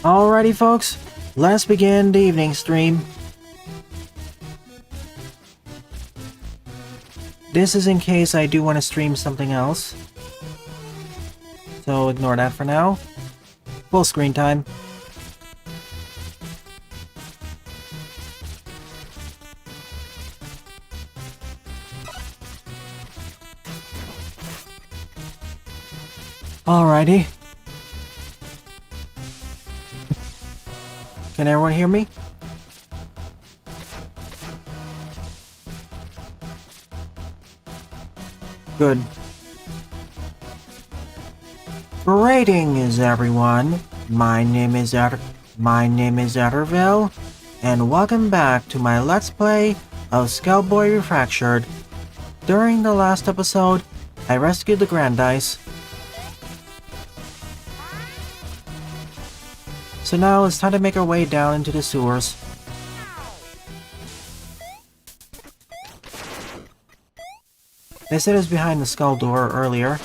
Alrighty folks, let's begin the evening stream. This is in case I do want to stream something else. So ignore that for now. Full screen time. Alrighty. Can everyone hear me? Good. Greetings, everyone. My name is Etterville, and welcome back to my Let's Play of Skellboy Refractured. During the last episode, I rescued the Grandice. So now it's time to make our way down into the sewers. They said it was behind the skull door earlier.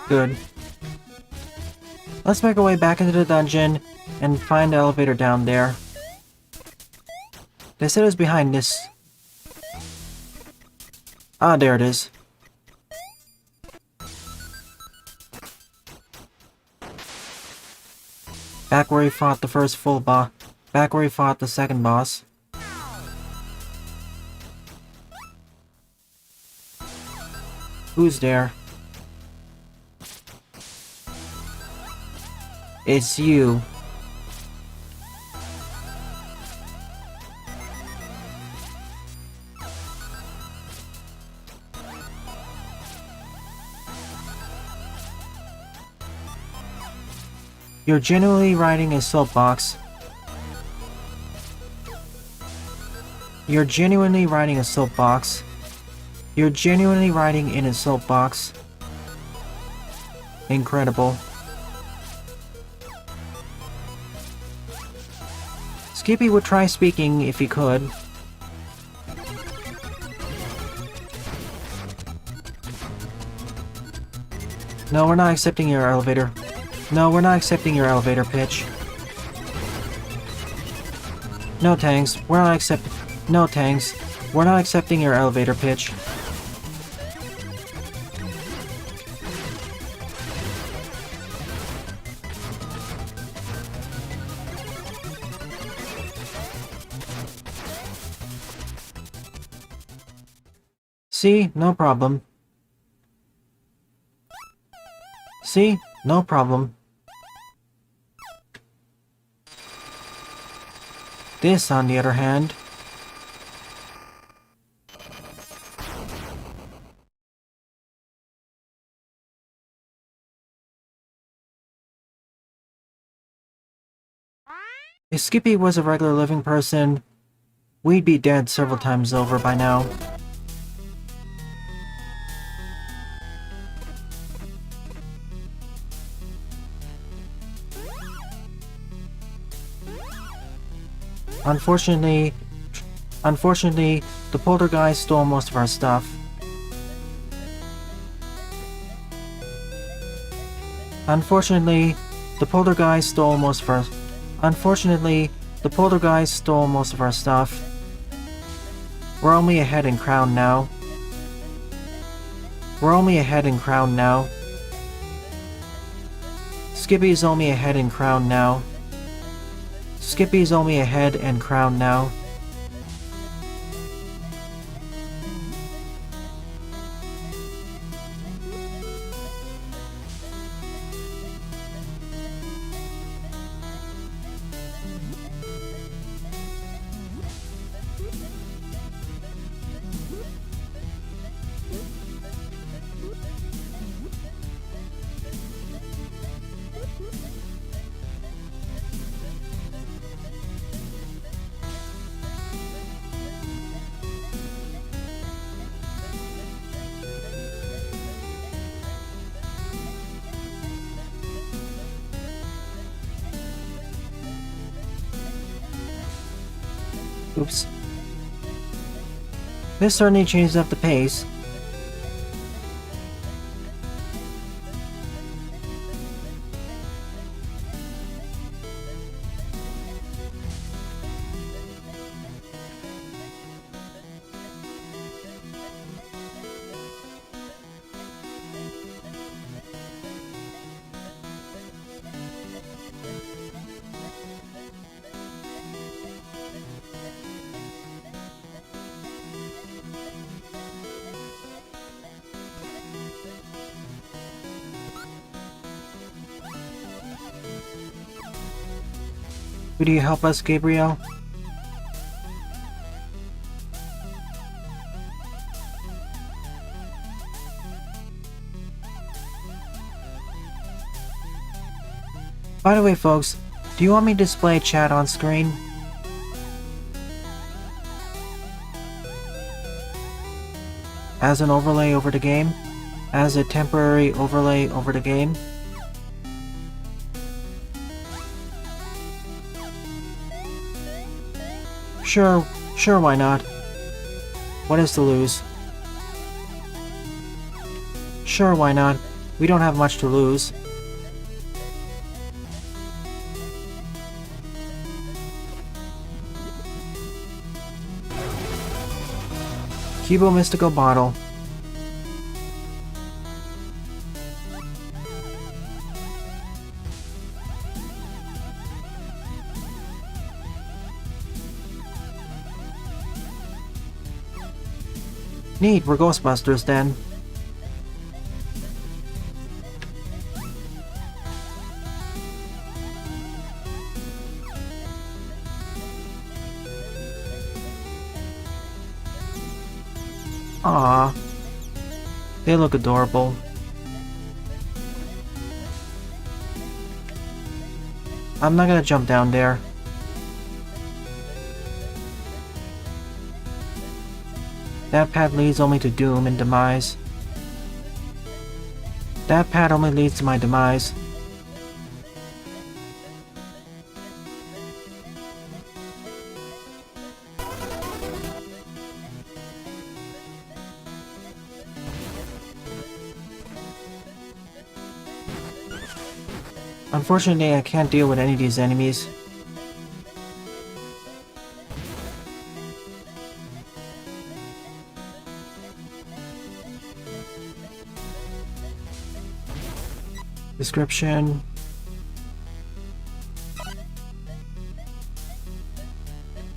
Good. Let's make our way back into the dungeon and find the elevator down there. They said it was behind this. Ah, there it is. Back where he fought the first full boss. Back where he fought the second boss. Who's there? It's you. You're genuinely riding a soapbox. You're genuinely riding a soapbox. You're genuinely riding in a soapbox. Incredible. Skippy would try speaking if he could. No, we're not accepting your elevator. No, we're not accepting your elevator pitch. No, Tangs, we're not accepting. No, Tangs, we're not accepting your elevator pitch. See? No problem. See? No problem. This, on the other hand... If Skippy was a regular living person, we'd be dead several times over by now. Unfortunately, the poltergeist stole most of our stuff. Unfortunately, the poltergeist stole most of our stuff. We're only a head and crown now. Skippy's only a head and crown now. Skippy's only a head and crown now. Oops. This certainly changes up the pace. Could you help us, Gabriel? By the way, folks, do you want me to display chat on screen? As an overlay over the game? As a temporary overlay over the game? Sure, why not? What is to lose? Sure, why not? We don't have much to lose. Cubo Mystical Bottle. Neat, we're Ghostbusters then. Aww. They look adorable. I'm not gonna jump down there. That path leads only to doom and demise. That path only leads to my demise. Unfortunately, I can't deal with any of these enemies. Description.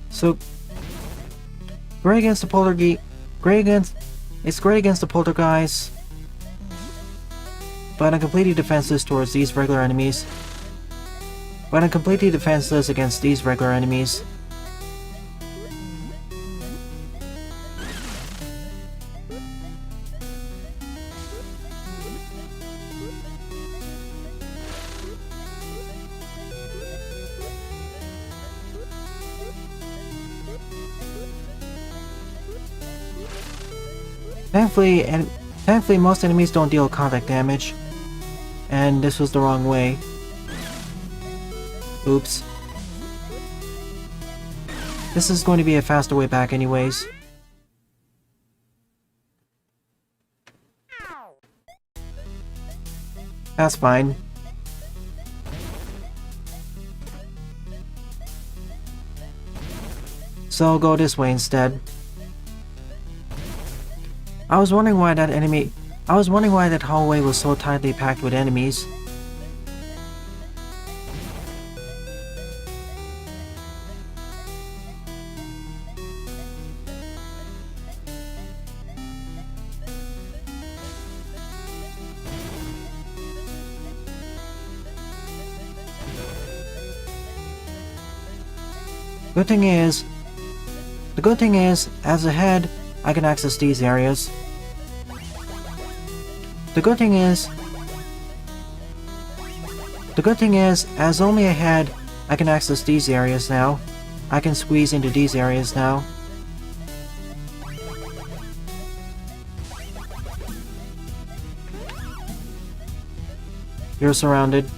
So, great against the it's great against the poltergeist, but I'm completely defenseless towards these regular enemies. But I'm completely defenseless against these regular enemies. Thankfully, most enemies don't deal contact damage, and this was the wrong way. Oops. This is going to be a faster way back anyways. That's fine. So I'll go this way instead. I was wondering why that hallway was so tightly packed with enemies. The good thing is, as a head, I can access these areas. The good thing is, as only a head, I can access these areas now. I can squeeze into these areas now. You're surrounded.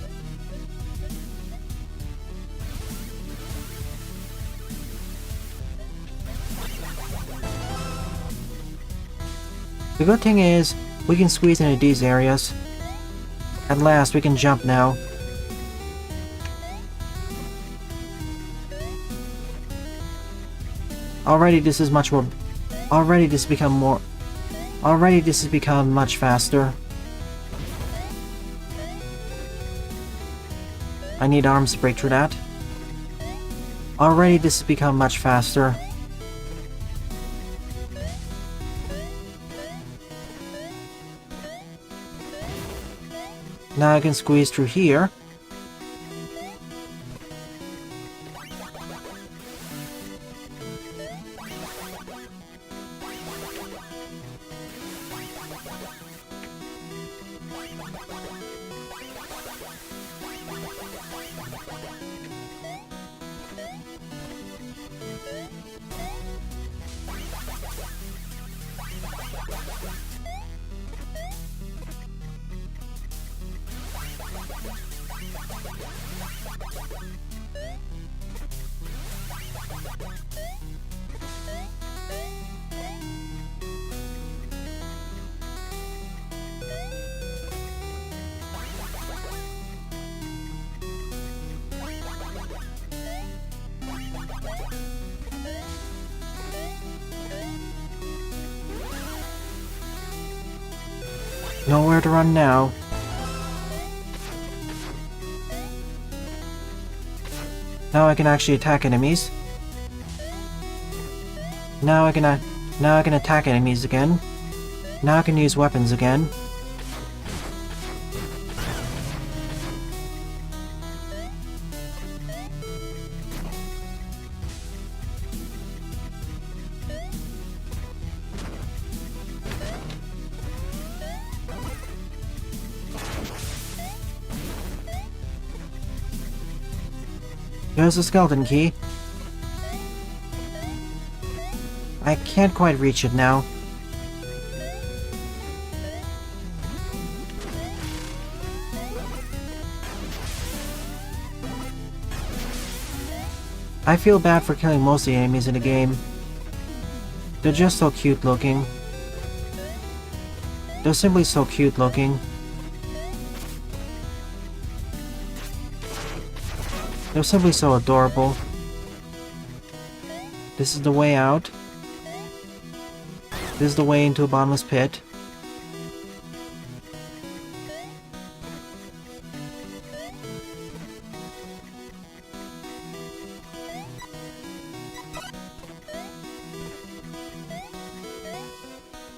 The good thing is, we can squeeze into these areas. At last, we can jump now. Already this is much more... Already this has become much faster. I need arms to break through that. Already this has become much faster. Now I can squeeze through here. Nowhere to run now. Now I can actually attack enemies. Now I can attack enemies again. Now I can use weapons again. There's a skeleton key. I can't quite reach it now. I feel bad for killing most of the enemies in the game. They're just so cute looking. They're simply so cute looking. They're simply so adorable. This is the way out. This is the way into a bottomless pit.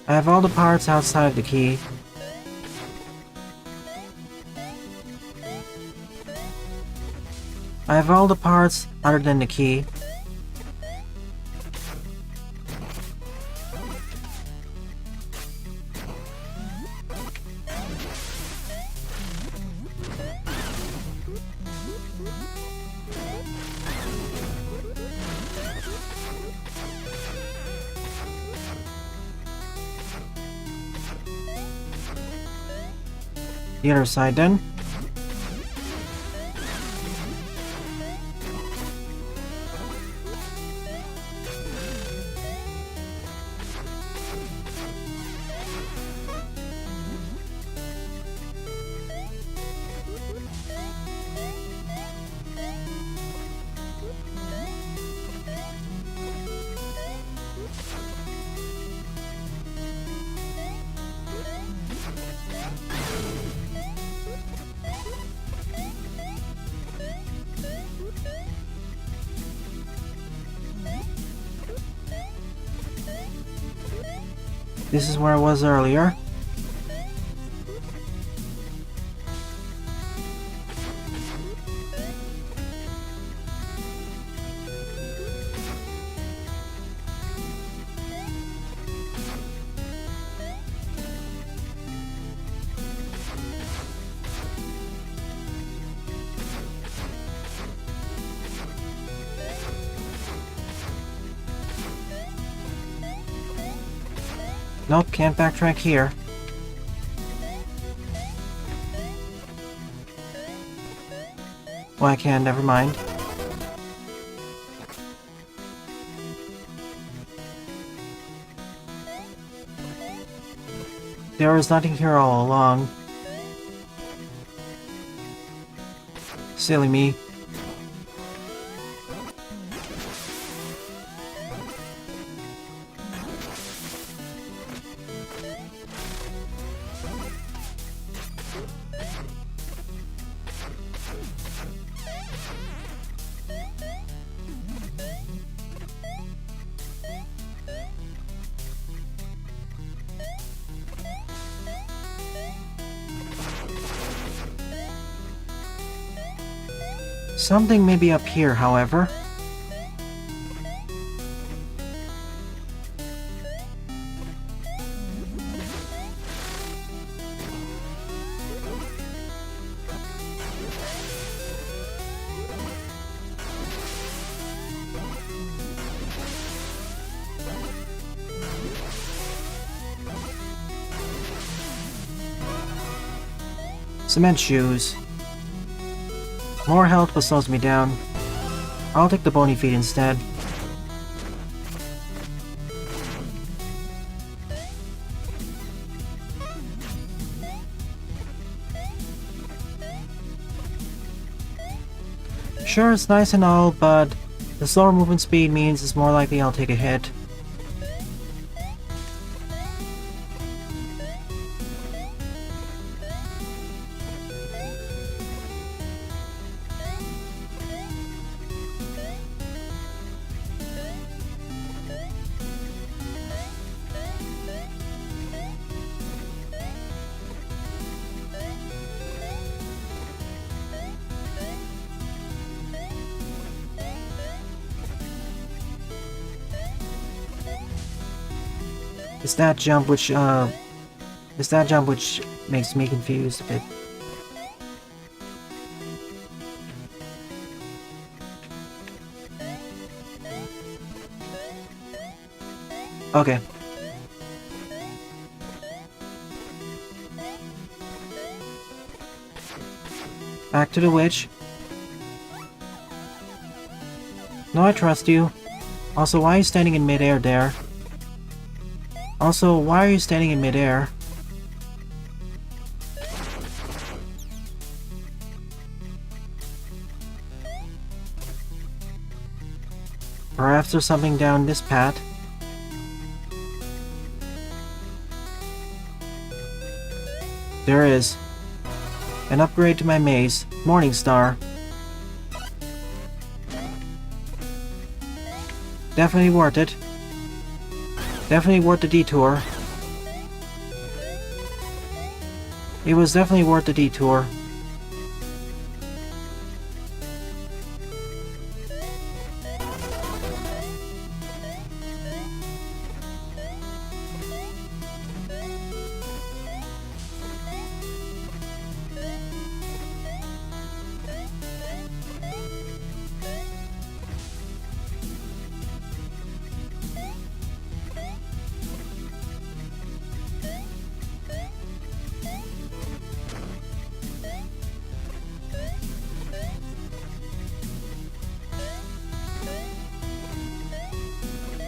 I have all the parts outside of the key. I have all the parts other than the key. The other side then. This is where I was earlier. Nope, can't backtrack here. Well, I can, never mind. there was nothing here all along. Silly me. Something may be up here, however. Cement shoes. More health but slows me down. I'll take the bony feet instead. Sure, it's nice and all, but the slower movement speed means it's more likely I'll take a hit. It's that jump which makes me confused a bit. Okay. Back to the witch. No, I trust you. Also, why are you standing in midair there? Also, why are you standing in midair? Perhaps there's something down this path. There is. An upgrade to my maze, Morning Star. Definitely worth it. Definitely worth the detour. It was definitely worth the detour.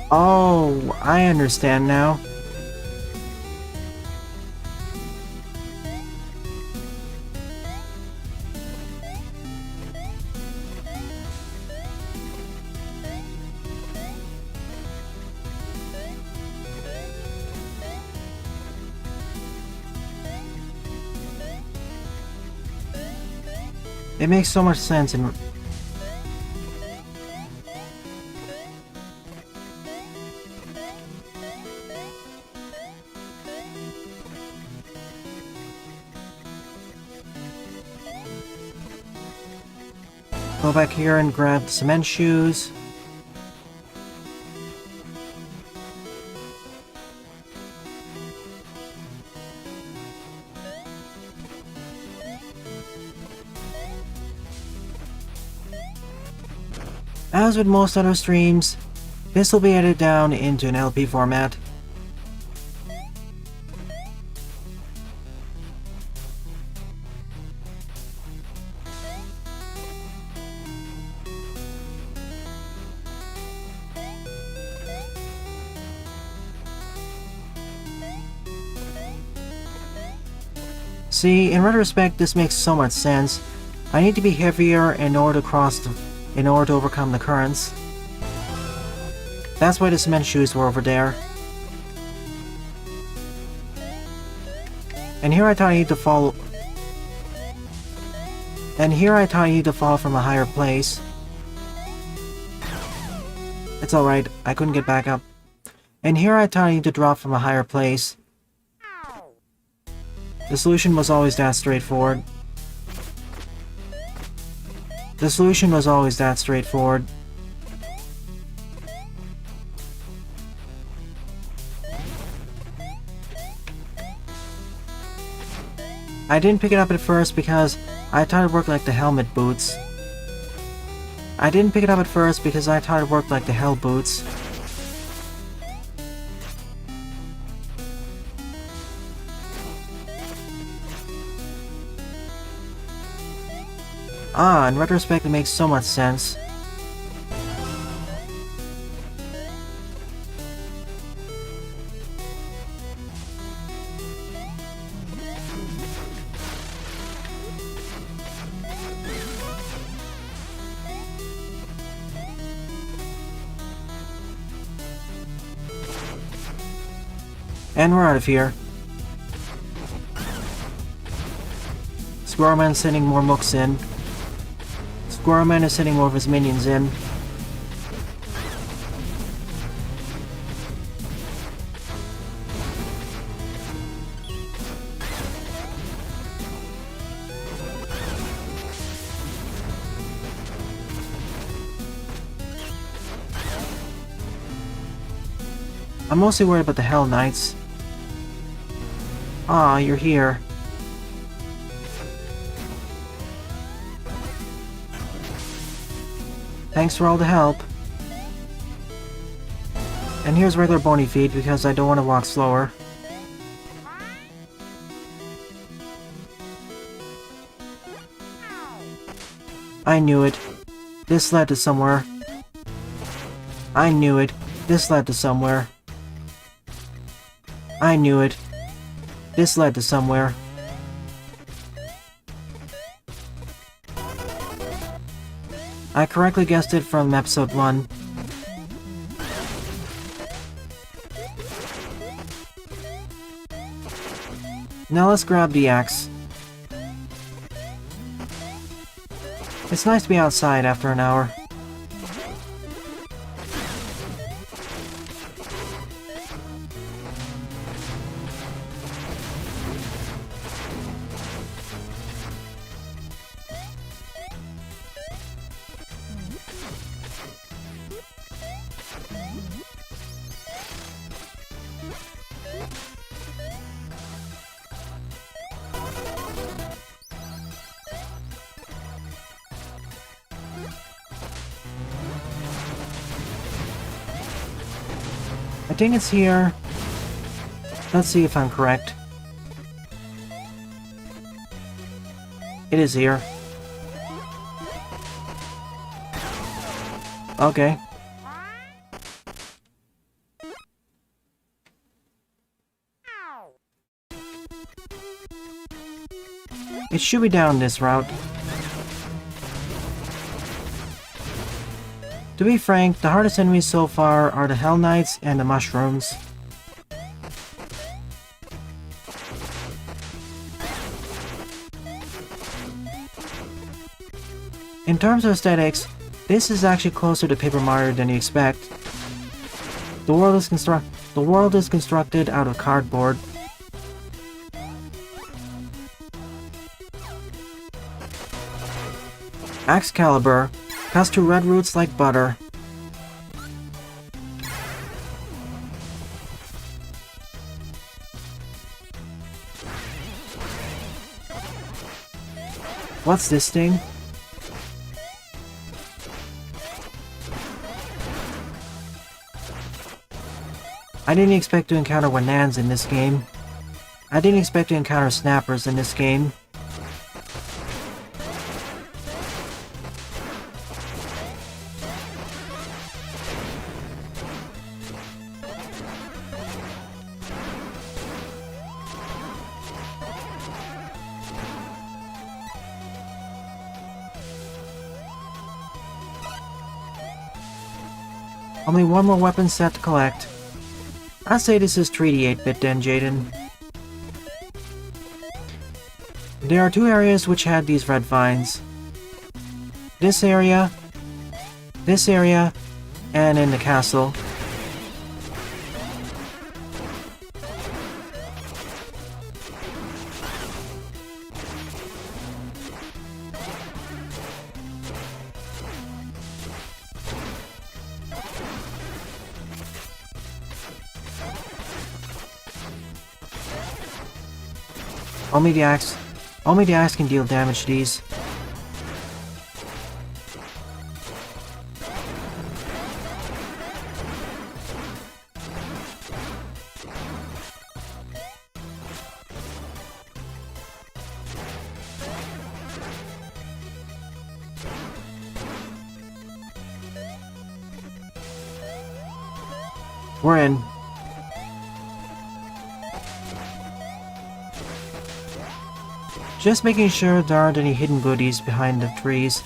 Oh, I understand now. It makes so much sense in... Go back here and grab the cement shoes. As with most other streams, this will be edited down into an LP format. See, in retrospect, this makes so much sense. I need to be heavier in order to overcome the currents. That's why the cement shoes were over there. And here I thought I need to fall... And here I thought I need to fall from a higher place. It's alright, I couldn't get back up. And here I thought I need to drop from a higher place. The solution was always that straightforward. The solution was always that straightforward. I didn't pick it up at first because I thought it worked like the helmet boots. I didn't pick it up at first because I thought it worked like the hell boots. Ah, in retrospect it makes so much sense. And we're out of here. Squirrelman sending more mooks in. Squirrelman is sending more of his minions in. I'm mostly worried about the Hell Knights. Ah, you're here. Thanks for all the help. And here's regular bony feet because I don't want to walk slower. I knew it. This led to somewhere. I knew it. This led to somewhere. I knew it. This led to somewhere. I correctly guessed it from episode 1. Now let's grab the axe. It's nice to be outside after an hour. I think it's here. Let's see if I'm correct. It is here. Okay. It should be down this route. To be frank, the hardest enemies so far are the Hell Knights and the mushrooms. In terms of aesthetics, this is actually closer to Paper Mario than you expect. The world is constructed out of cardboard. Excalibur cuts through red roots like butter. What's this thing? I didn't expect to encounter Wanans in this game. I didn't expect to encounter snappers in this game. Only one more weapon set to collect. I'd say this is 3D 8-bit then, Jaden. There are two areas which had these red vines. This area, and in the castle. Only the axe can deal damage to these. We're in. Just making sure there aren't any hidden goodies behind the trees.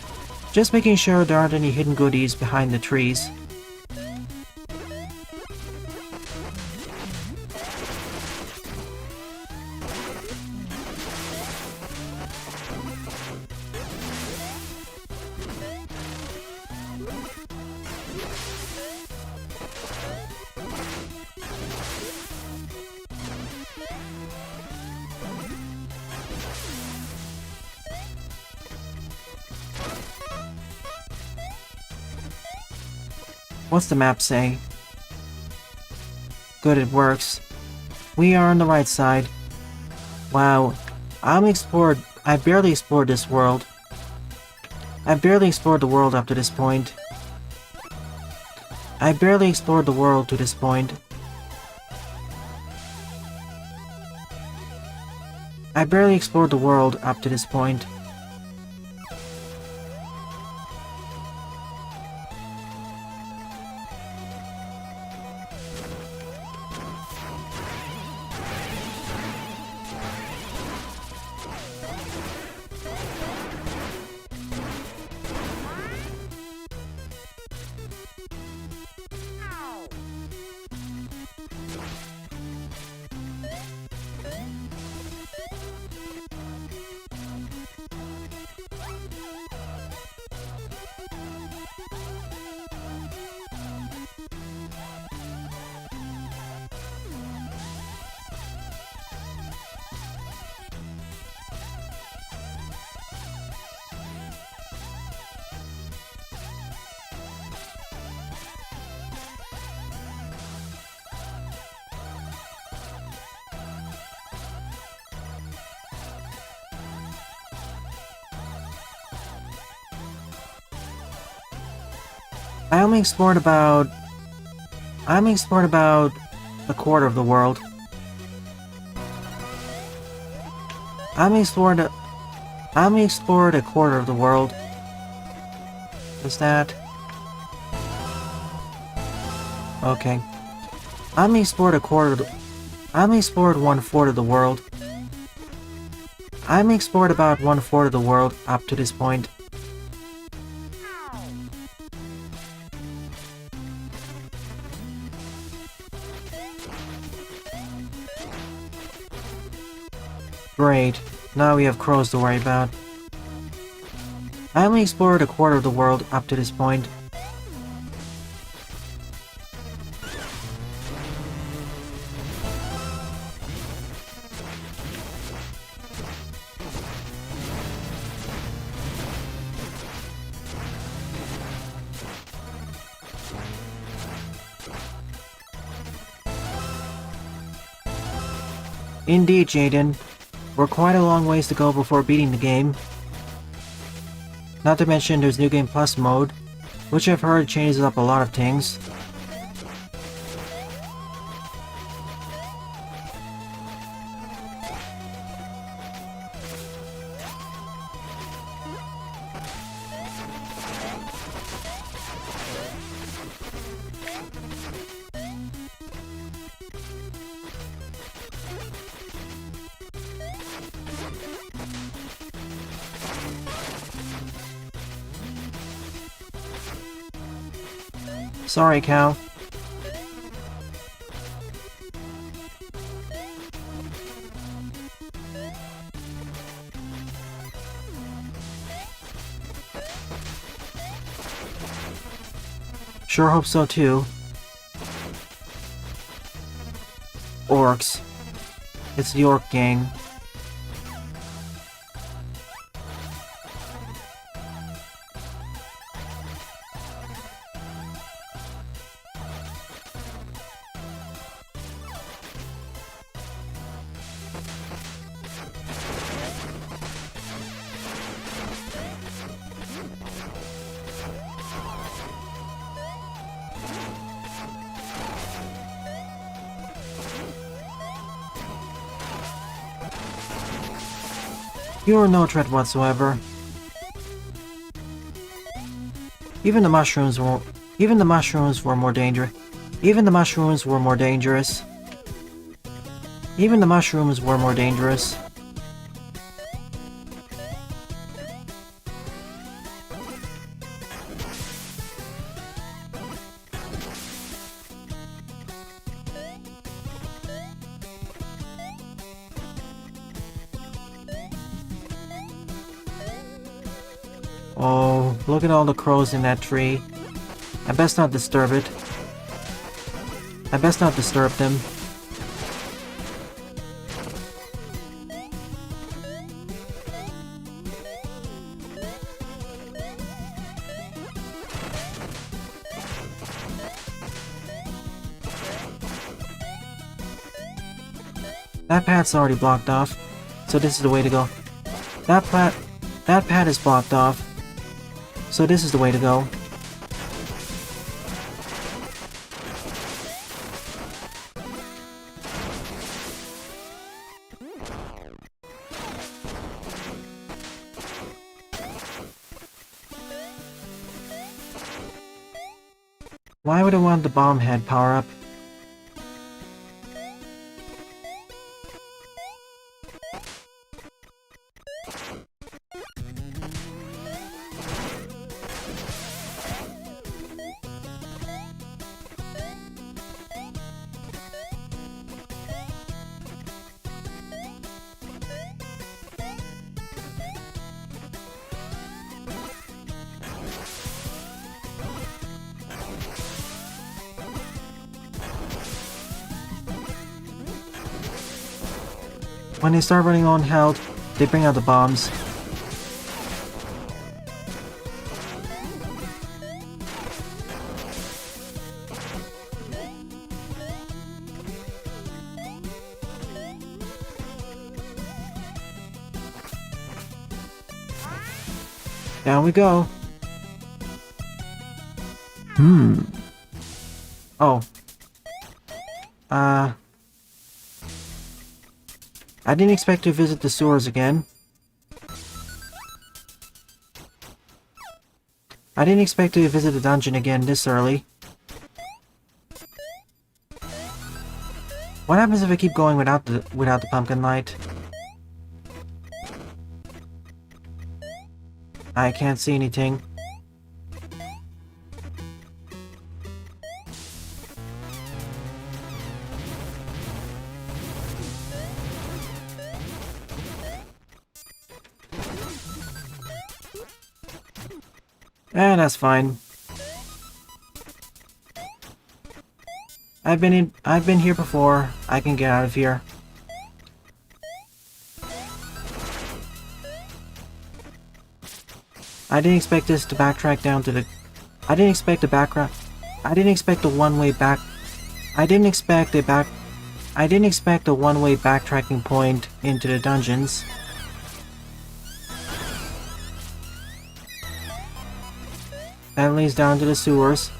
Just making sure there aren't any hidden goodies behind the trees. What's the map say? Good, it works. We are on the right side. Wow, I barely explored this world. I've barely explored the world up to this point. I barely explored the world to this point. I barely explored the world up to this point. I only explored about a quarter of the world. I only explored a quarter of the world. Is that? Okay. I only explored one-fourth of the world. I only explored about one-fourth of the world up to this point. Great, now we have crows to worry about. I only explored a quarter of the world up to this point. Indeed, Jaden. We're quite a long ways to go before beating the game. Not to mention there's New Game Plus mode, which I've heard changes up a lot of things. Sorry, cow. Sure hope so too. Orcs. It's the orc gang. You are no threat whatsoever. Even the mushrooms were more dangerous. Even the mushrooms were more dangerous. Even the mushrooms were more dangerous. Oh, look at all the crows in that tree. I best not disturb it. I best not disturb them. That path's already blocked off, so this is the way to go. That path is blocked off, so this is the way to go. Why would I want the bomb head power up? When they start running on health, they bring out the bombs. Down we go. Oh. I didn't expect to visit the sewers again. I didn't expect to visit the dungeon again this early. What happens if I keep going without the pumpkin light? I can't see anything. That's fine. I've been here before. I can get out of here. I didn't expect this to backtrack down to the... I didn't expect the background... I didn't expect a one-way back... I didn't expect a one-way backtracking point into the dungeons. That leads down to the sewers.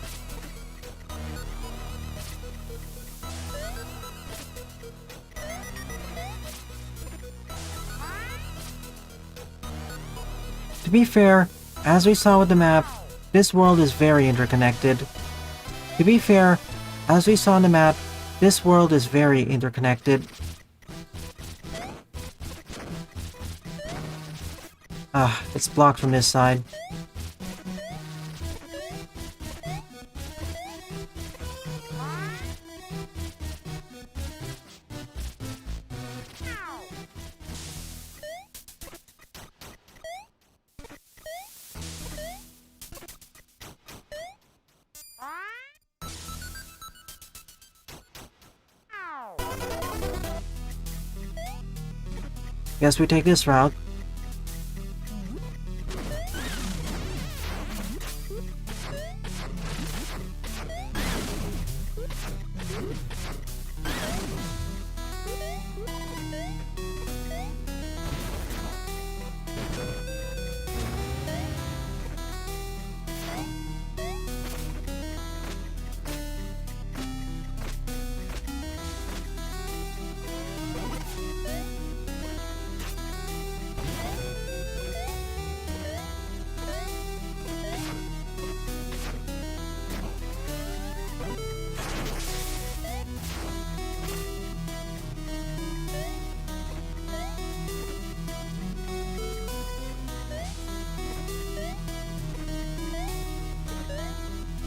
To be fair, as we saw with the map, this world is very interconnected. To be fair, as we saw on the map, this world is very interconnected. It's blocked from this side. Guess we take this route.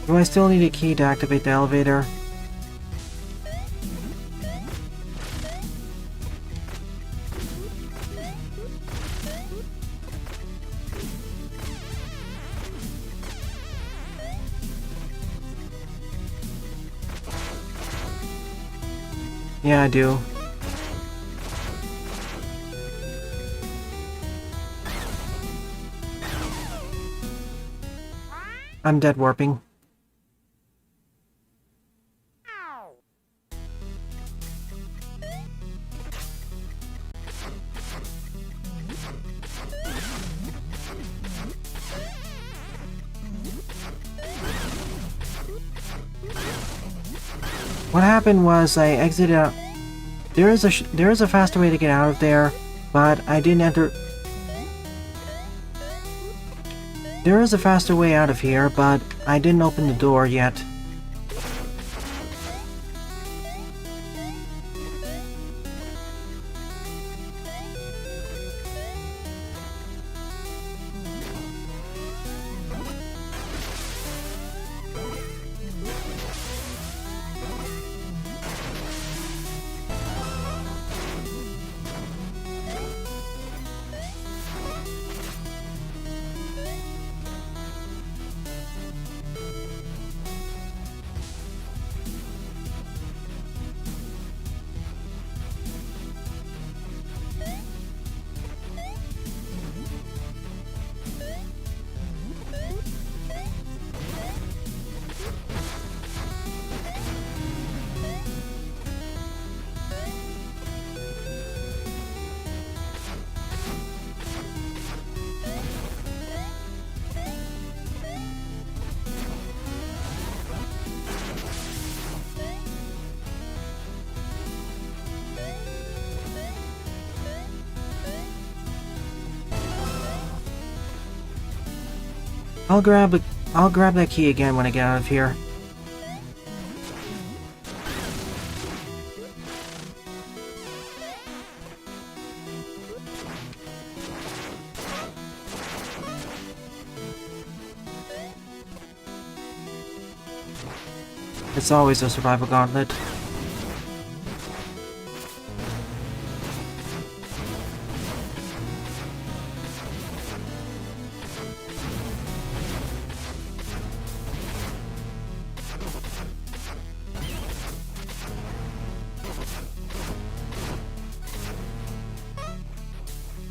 Do I still need a key to activate the elevator? Yeah, I do. I'm dead warping. What happened was I exited out. There is a faster way to get out of there, but I didn't enter. There is a faster way out of here, but I didn't open the door yet. I'll grab that key again when I get out of here. It's always a survival gauntlet.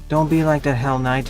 Don't be like that Hell Knight.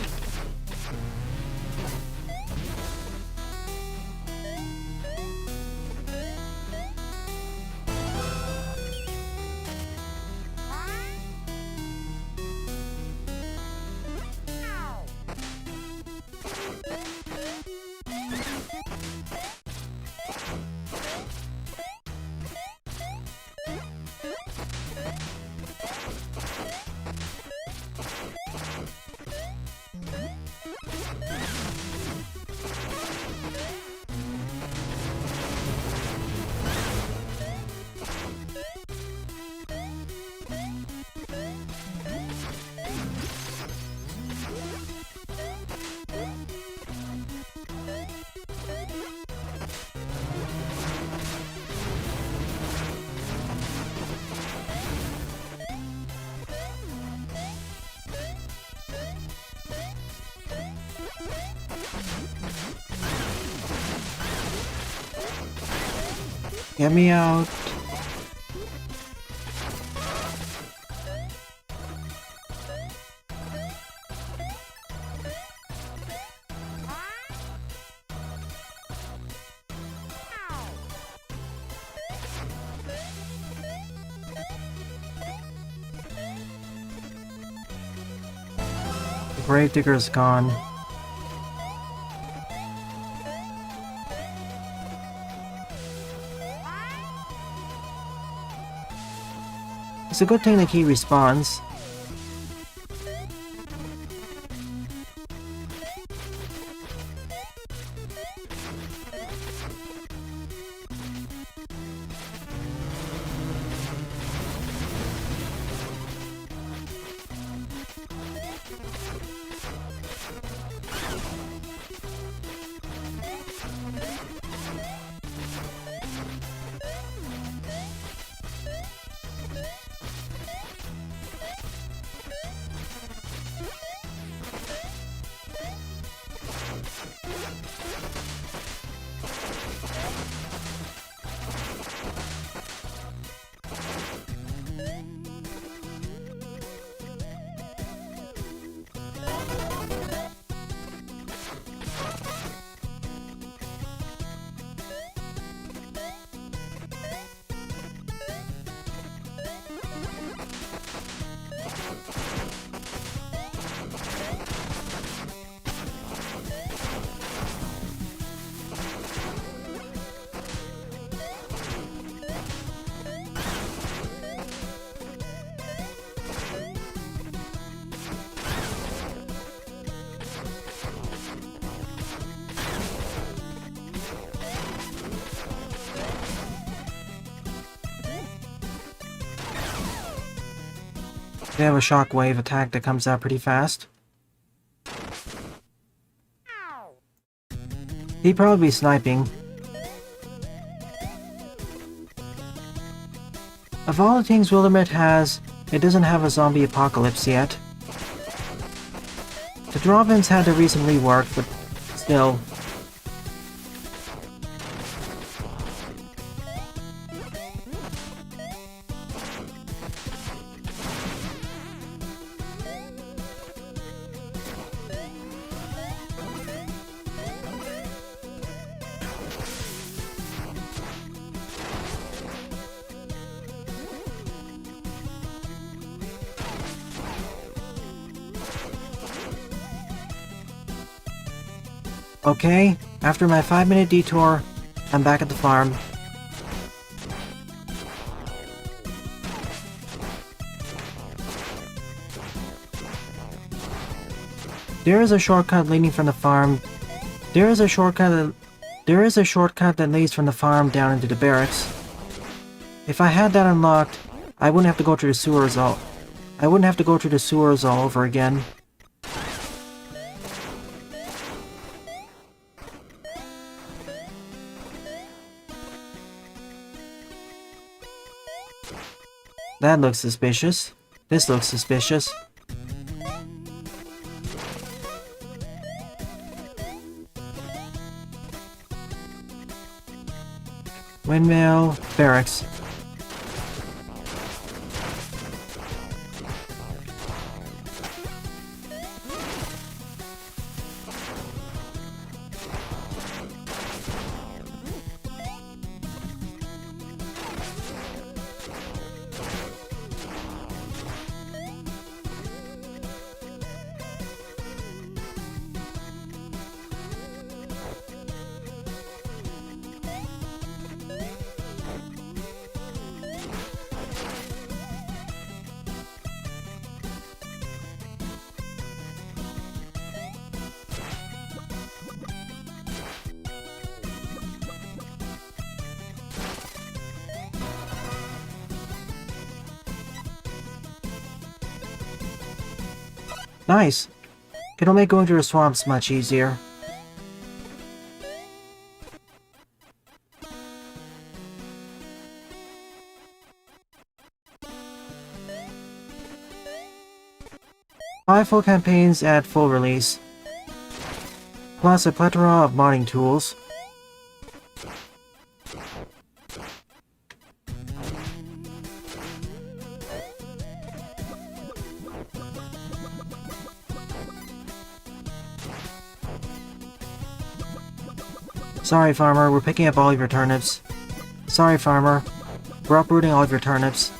Get me out. Gravedigger's gone. It's a good thing that he respawns. They have a shockwave attack that comes out pretty fast. He'd probably be sniping. Of all the things Willamette has, it doesn't have a zombie apocalypse yet. The drop-ins had to recently work, but still. Okay, after my 5-minute detour, I'm back at the farm. There is a shortcut leading from the farm. There is a shortcut that leads from the farm down into the barracks. If I had that unlocked, I wouldn't have to go through the sewers all over again. That looks suspicious. This looks suspicious. Windmill, barracks. Nice. It'll make going through the swamps much easier. Five full campaigns at full release, plus a plethora of modding tools. Sorry, farmer, we're picking up all of your turnips. Sorry, farmer, we're uprooting all of your turnips.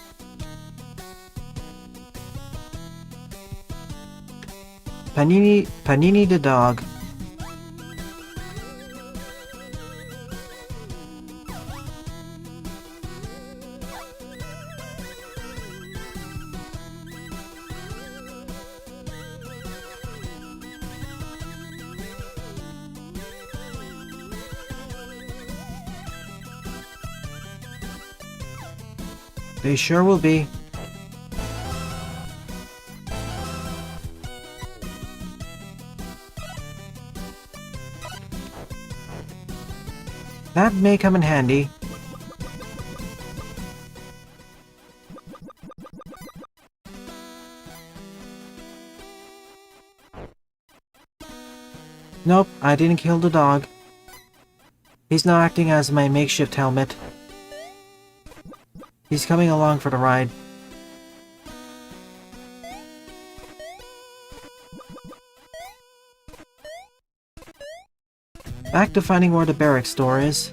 Panini the dog. They sure will be. That may come in handy. Nope, I didn't kill the dog. He's now acting as my makeshift helmet. He's coming along for the ride. Back to finding where the barracks store is.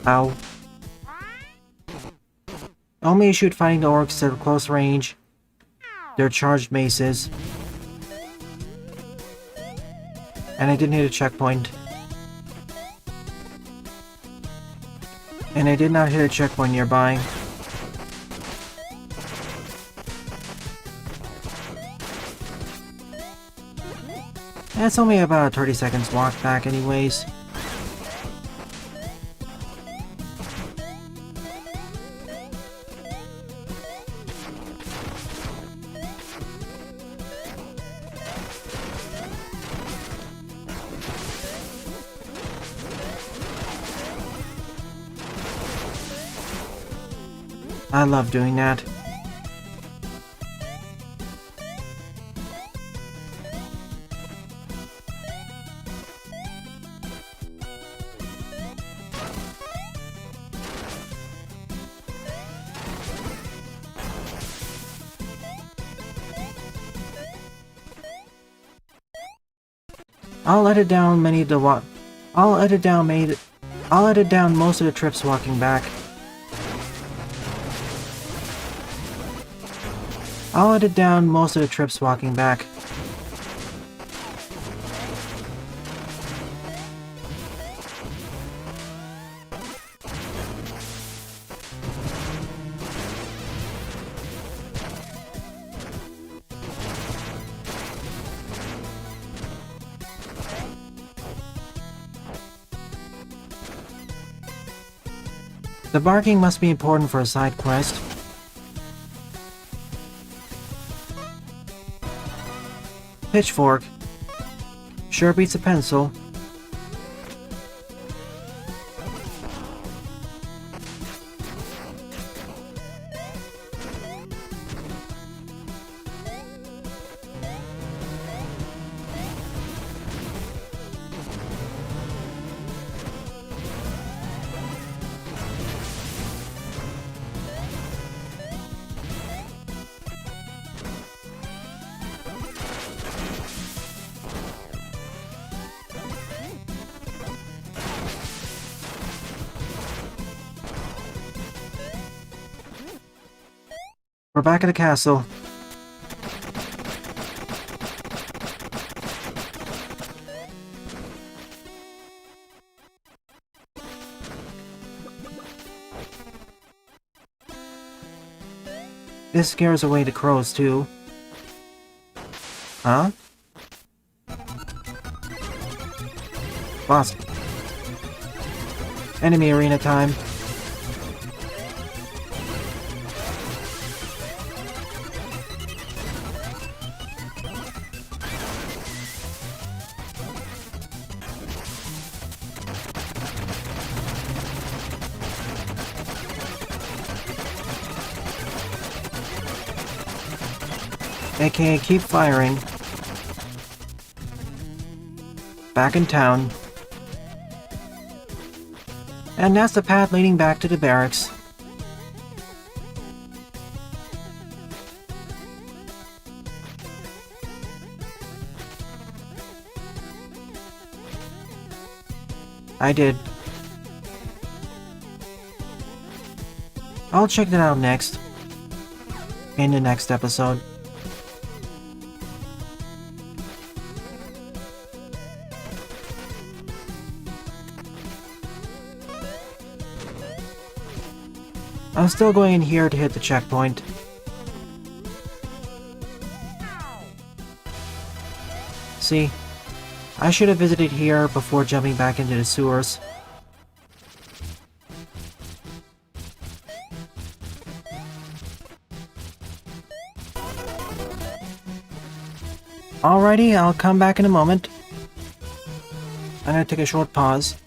Ow. Only shoot finding the orcs at close range. They're charged maces. And I didn't hit a checkpoint. And I did not hit a checkpoint nearby. And it's only about a 30 seconds walk back anyways. I love doing that. I'll edit down most of the trips walking back. I'll edit down most of the trips walking back. The barking must be important for a side quest. Pitchfork. Sure beats a pencil. We're back at the castle. This scares away the crows too. Huh? Boss. Enemy arena time. AKA keep firing. Back in town. And that's the path leading back to the barracks. I did. I'll check that out next. In the next episode. I'm still going in here to hit the checkpoint. See, I should have visited here before jumping back into the sewers. Alrighty, I'll come back in a moment. I'm gonna take a short pause.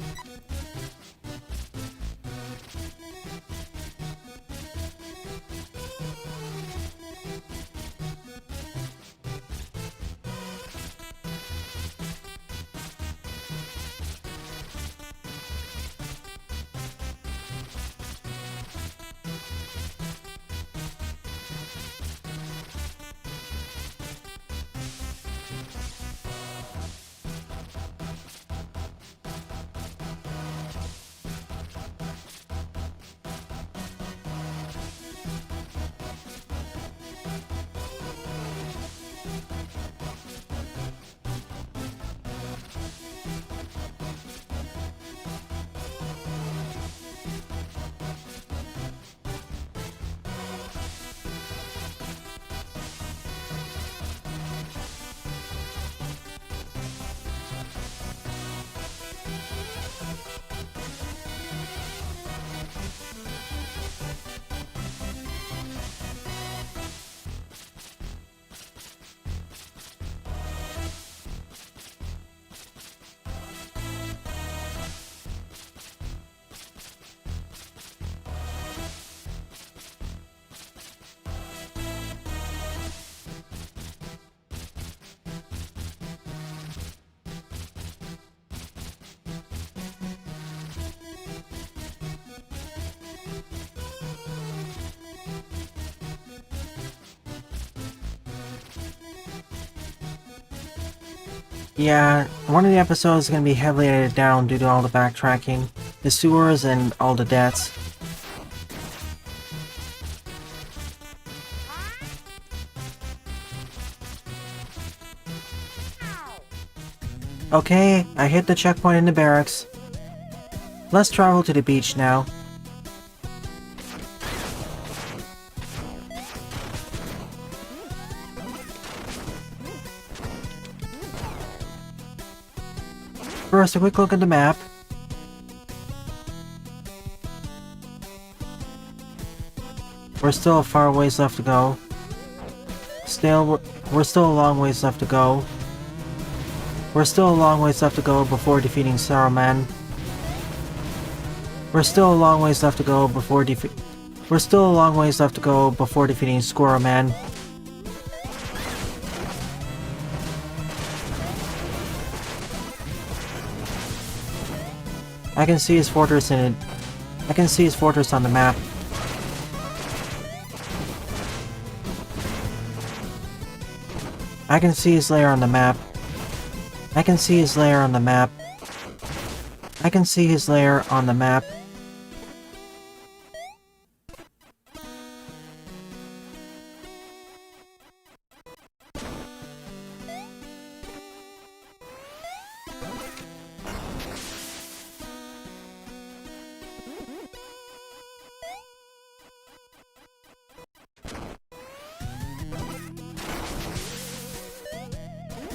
Yeah, one of the episodes is going to be heavily edited down due to all the backtracking, the sewers, and all the deaths. Okay, I hit the checkpoint in the barracks. Let's travel to the beach now. First, a quick look at the map. We're still a far ways left to go. We're still a long ways left to go. We're still a long ways left to go before defeating Saruman. We're still a long ways left to go before defeating Squirrelman. I can see his fortress in it. I can see his fortress on the map. I can see his lair on the map. I can see his lair on the map. I can see his lair on the map.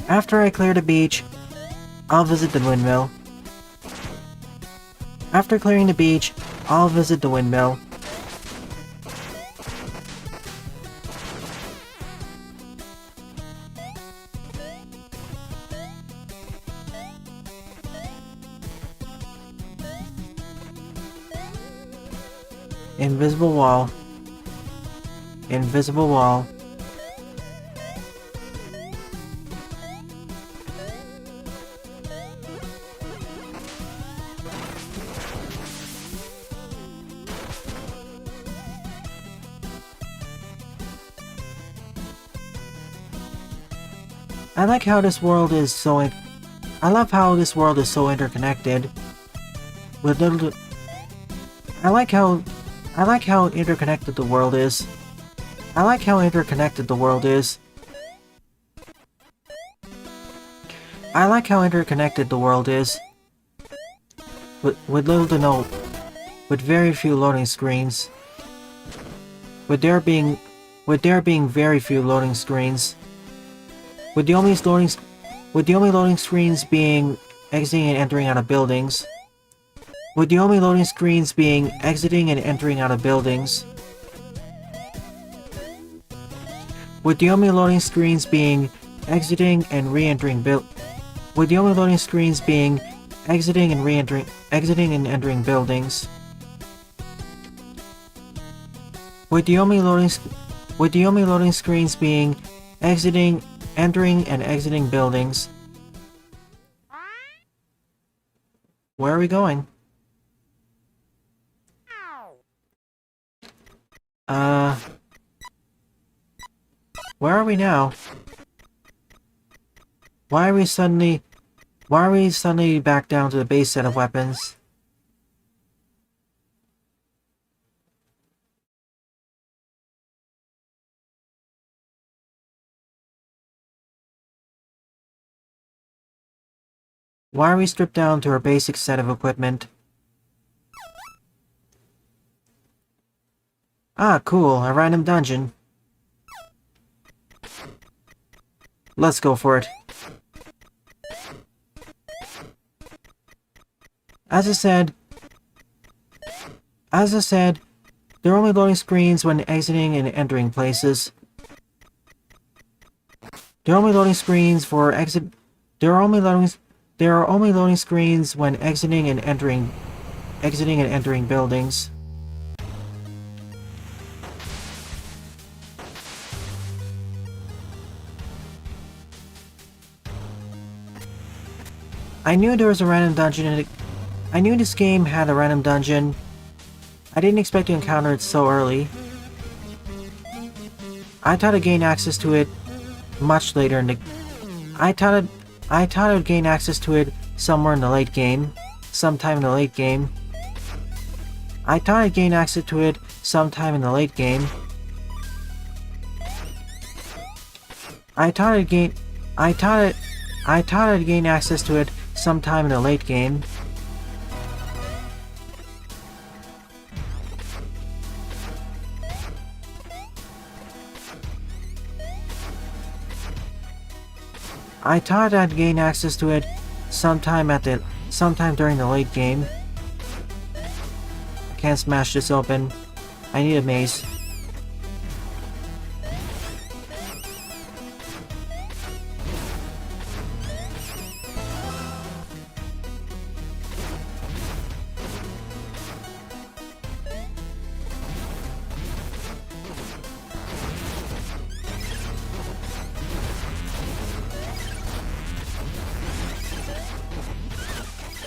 After I clear the beach, I'll visit the windmill. After clearing the beach, I'll visit the windmill. Invisible wall. Invisible wall. I love how this world is so interconnected. with little. I like how interconnected the world is. I like how interconnected the world is. I like how interconnected the world is. With little to no, with very few loading screens. With there being very few loading screens. With the only loading screens being exiting and entering out of buildings. With the only loading screens being exiting and entering out of buildings. With the only loading screens being exiting and re-entering with the only loading screens being exiting and entering buildings. With the only loading screens being exiting, entering, and exiting buildings. Where are we going? Where are we now? Why are we suddenly back down to the base set of weapons? Why are we stripped down to our basic set of equipment? Ah, cool, a random dungeon. Let's go for it. As I said, there are only loading screens when exiting and entering places. There are only loading screens for exit. There are only loading screens when exiting and entering buildings. I knew there was a random dungeon in it. I knew this game had a random dungeon. I didn't expect to encounter it so early. I thought I'd gain access to it much later in the... I thought I'd gain access to it somewhere in the late game. Sometime in the late game. I thought I'd gain access to it sometime in the late game. I thought I'd gain access to it sometime in the late game. I thought I'd gain access to it sometime during the late game. I can't smash this open. I need a maze.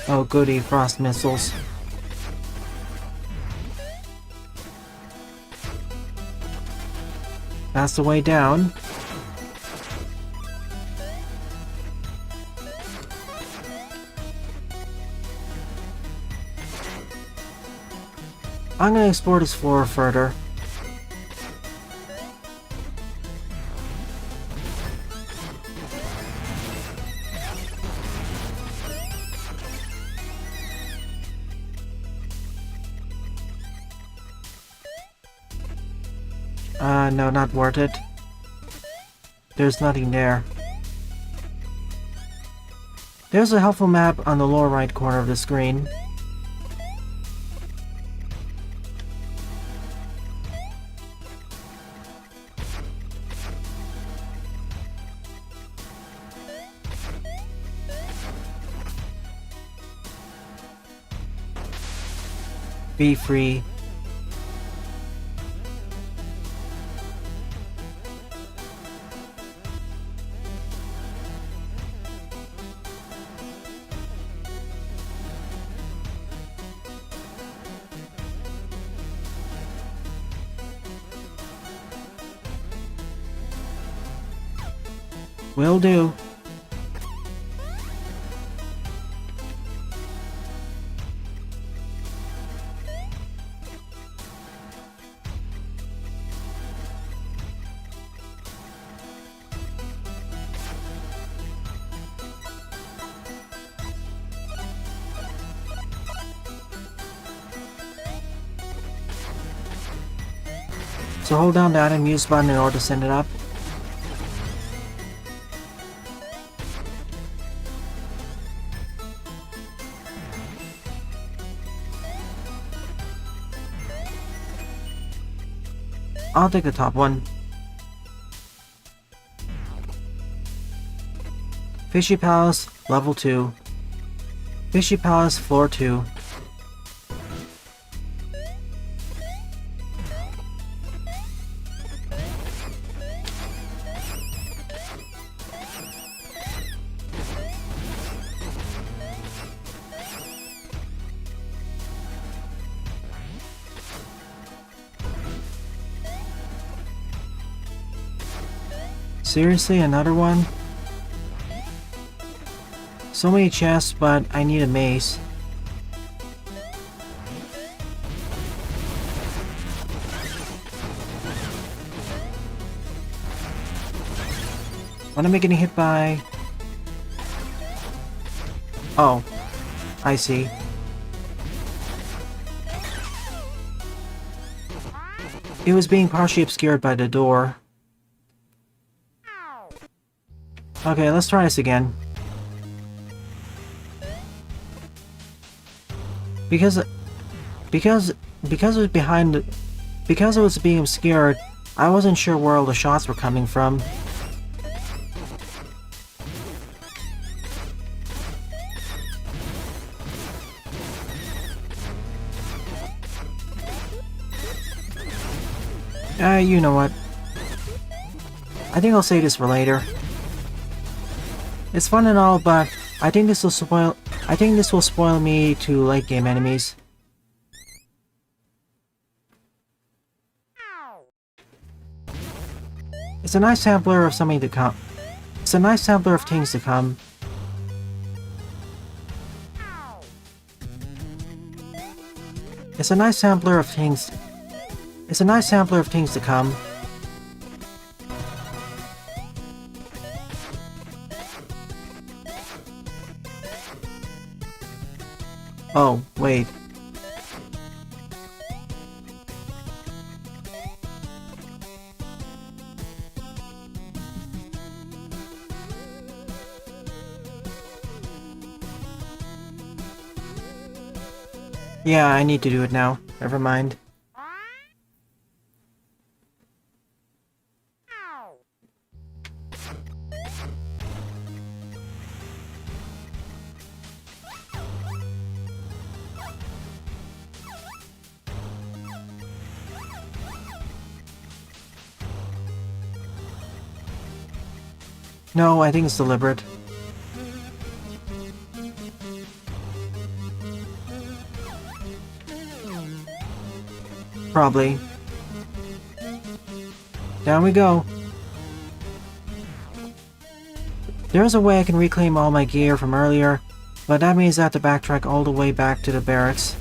Oh goody, frost missiles. That's the way down. I'm gonna explore this floor further. No, not worth it. There's nothing there. There's a helpful map on the lower right corner of the screen. Be free. Will do. So hold down the item use button in order to send it up. I'll take the top one. Fishy Palace, level 2. Fishy Palace, floor 2. Seriously, another one? So many chests, but I need a mace. What am I getting hit by? Oh, I see. It was being partially obscured by the door. Okay, let's try this again. Because it was because it was being obscured, I wasn't sure where all the shots were coming from. You know what? I think I'll save this for later. It's fun and all, but I think this will spoil me to late game enemies. It's a nice sampler of something to come. It's a nice sampler of things to come. It's a nice sampler of things. It's a nice sampler of things to come. Oh, wait. Yeah, I need to do it now. Never mind. No, I think it's deliberate. Probably. Down we go. There's a way I can reclaim all my gear from earlier, but that means I have to backtrack all the way back to the barracks.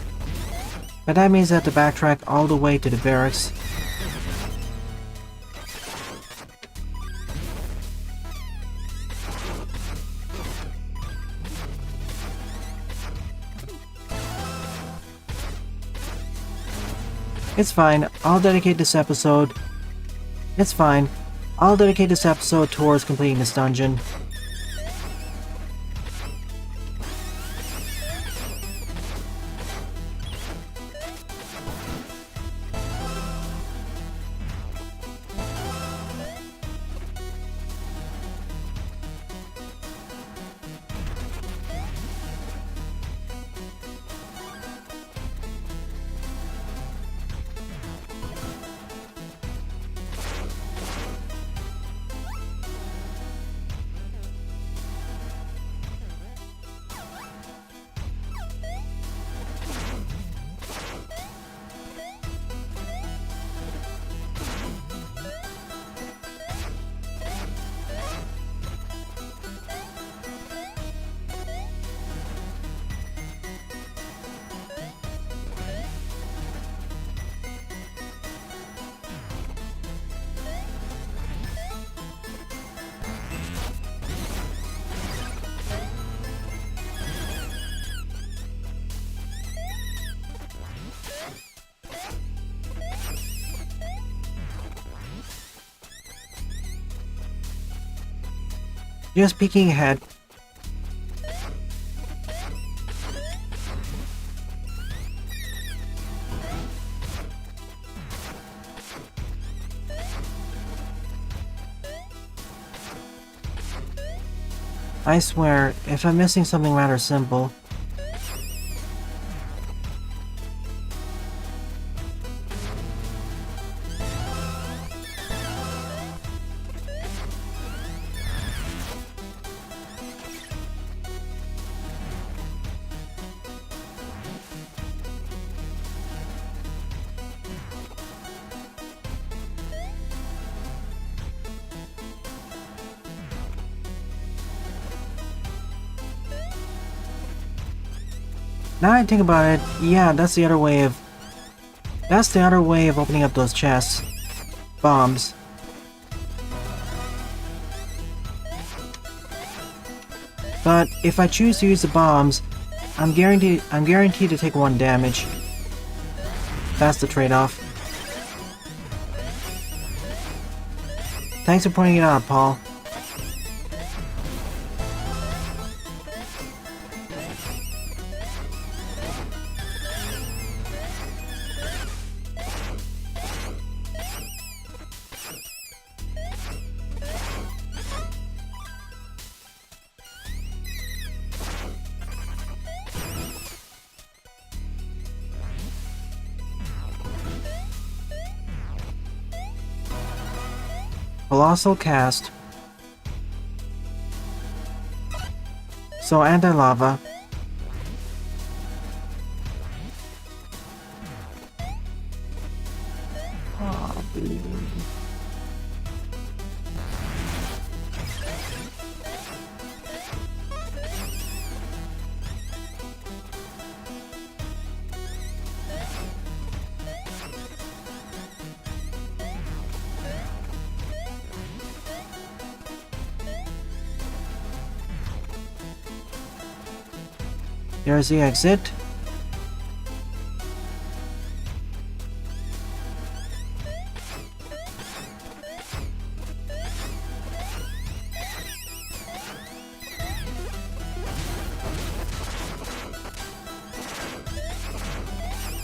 It's fine, I'll dedicate this episode towards completing this dungeon. Just peeking ahead. I swear, if I'm missing something rather simple... Now I think about it, yeah, that's the other way of... That's the other way of opening up those chests. Bombs. But if I choose to use the bombs, I'm guaranteed to take 1 damage. That's the trade-off. Thanks for pointing it out, Paul. Colossal cast. So anti-lava. There's the exit.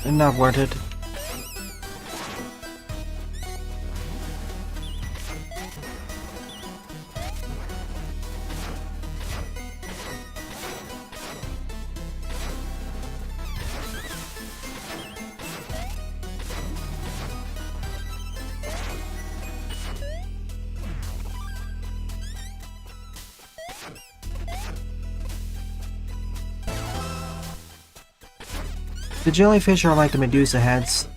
Not worth it. The jellyfish are like the Medusa heads.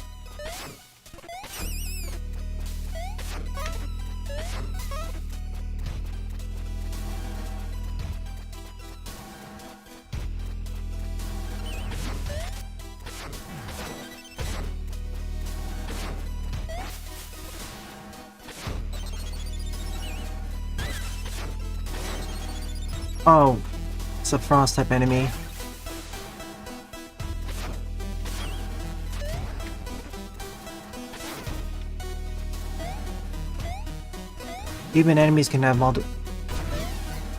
Oh, it's a frost type enemy. Even enemies can have multipliers.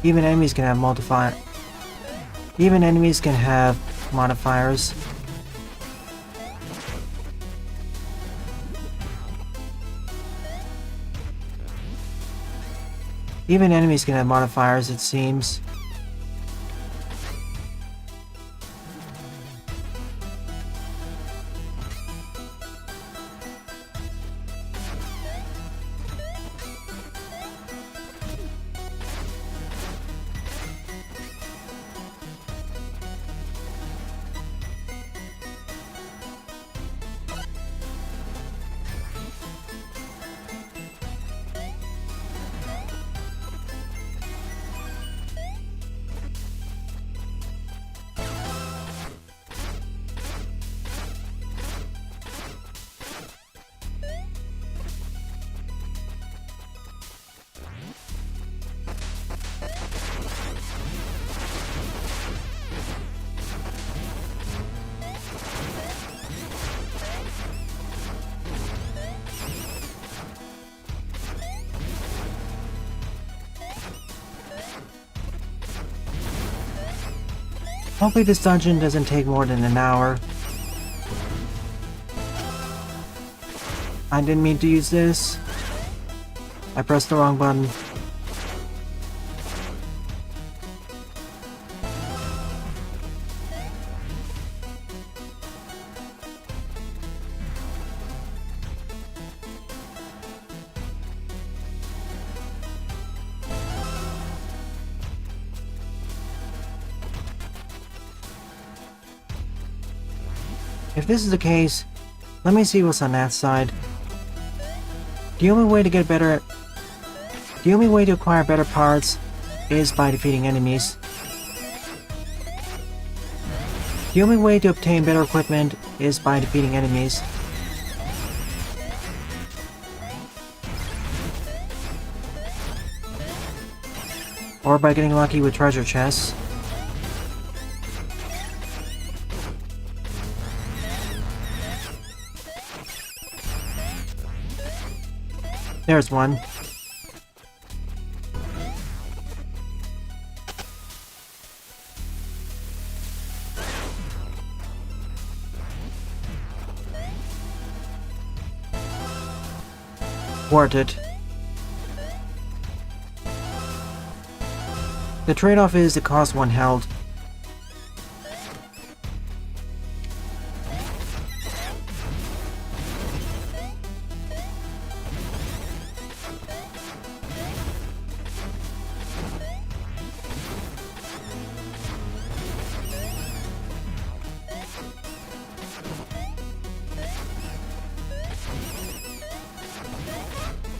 Even enemies can have modifiers. Even enemies can have modifiers, it seems. Hopefully this dungeon doesn't take more than an hour. I didn't mean to use this. I pressed the wrong button. If this is the case, let me see what's on that side. The only way to acquire better parts is by defeating enemies. The only way to obtain better equipment is by defeating enemies. Or by getting lucky with treasure chests. There's one. Worth it. The trade-off is it costs 1 health.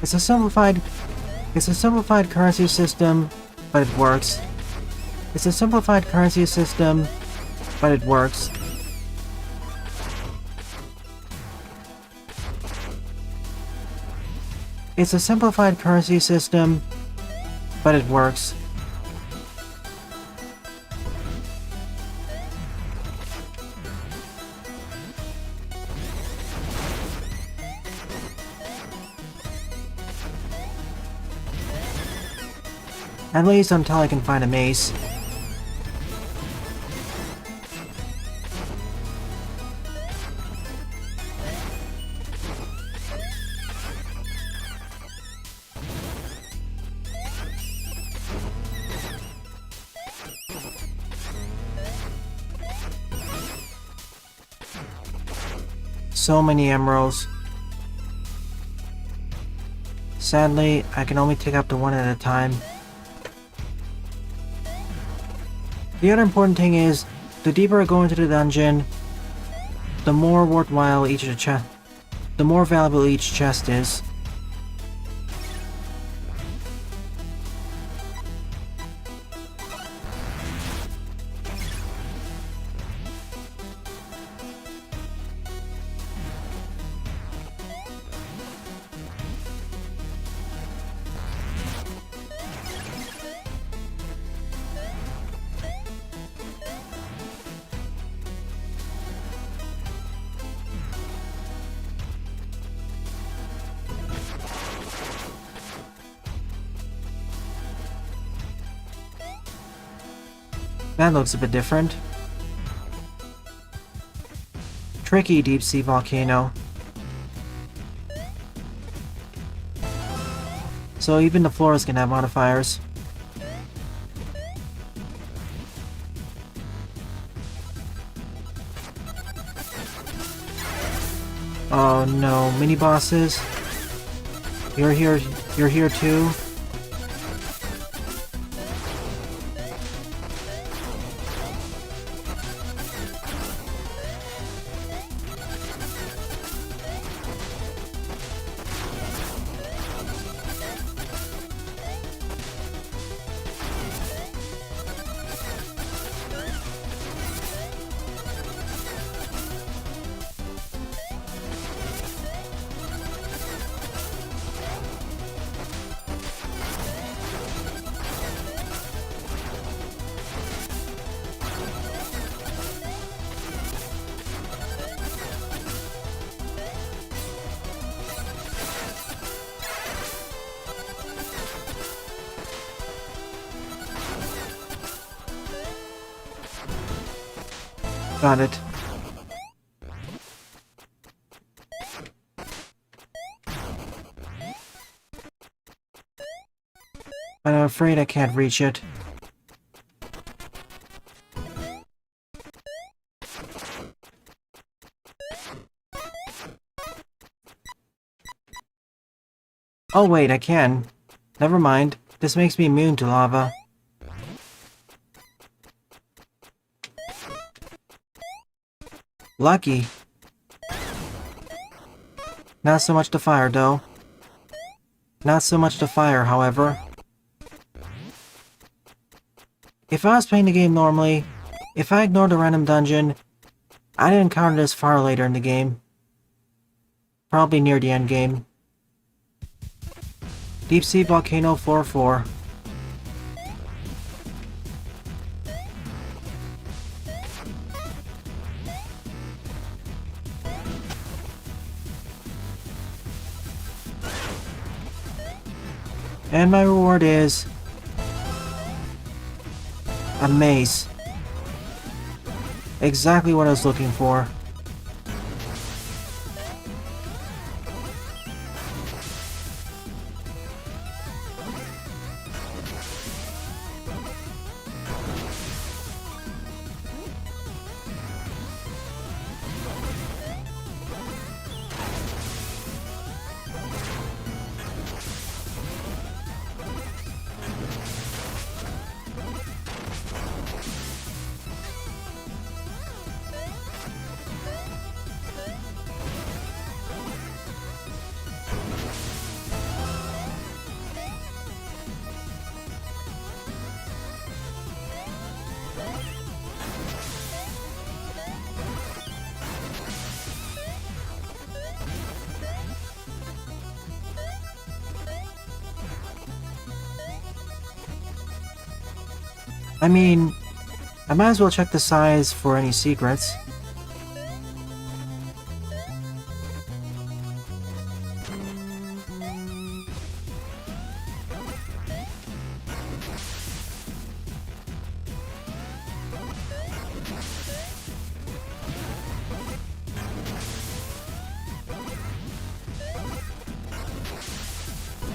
It's a simplified currency system, but it works. It's a simplified currency system, but it works. It's a simplified currency system, but it works. At least until I can find a mace. So many emeralds. Sadly, I can only take up to one at a time. The other important thing is, the deeper I go into the dungeon, the more worthwhile the more valuable each chest is. That looks a bit different. Tricky deep sea volcano. So even the floors can have modifiers. Oh no, mini bosses. You're here too. Got it. But I'm afraid I can't reach it. Oh wait, I can. Never mind. This makes me immune to lava. Lucky. Not so much to fire, though. Not so much to fire, however. If I was playing the game normally, if I ignored the random dungeon, I'd encounter this far later in the game. Probably near the end game. Deep Sea Volcano 4-4. And my reward is a mace. Exactly what I was looking for. I mean, I might as well check the size for any secrets.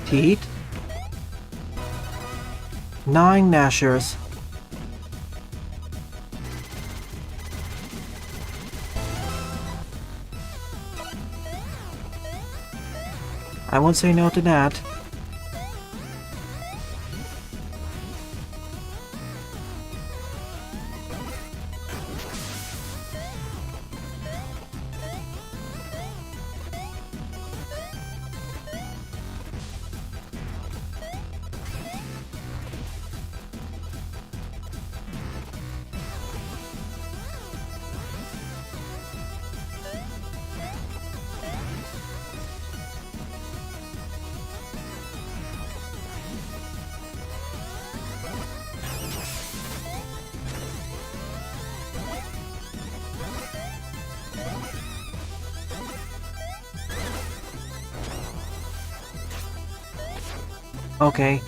Teat. 9 Nashers. I won't say no to that. Okay,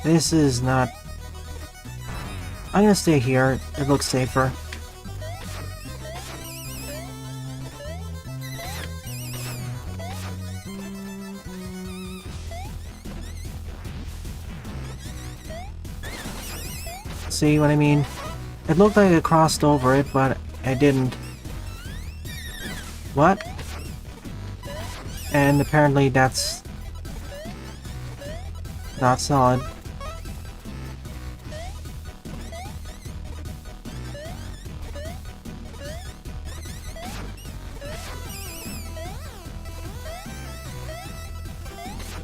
this is not... I'm gonna stay here, it looks safer. See what I mean? It looked like I crossed over it, but I didn't. What? And apparently that's... not solid.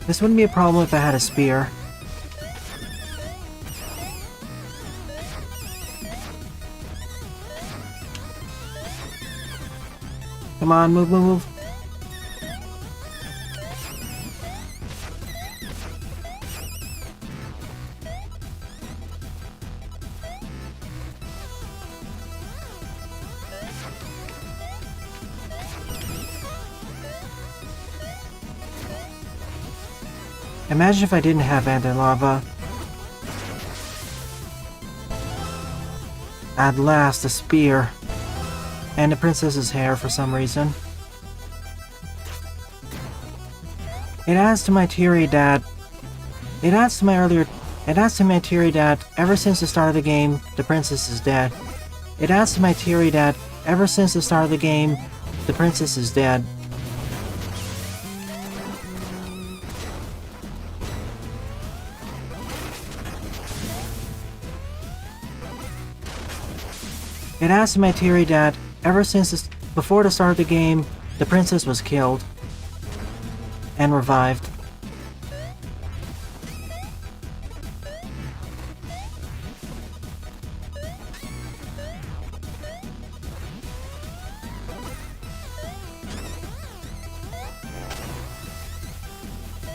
This wouldn't be a problem if I had a spear. Come on, move, move, move. Imagine if I didn't have anti-lava. At last, a spear. And the princess's hair for some reason. It adds to my theory that... It adds to my theory that ever since the start of the game, the princess is dead. It adds to my theory that ever since the start of the game, the princess is dead. It adds to my theory that ever since before the start of the game, the princess was killed and revived.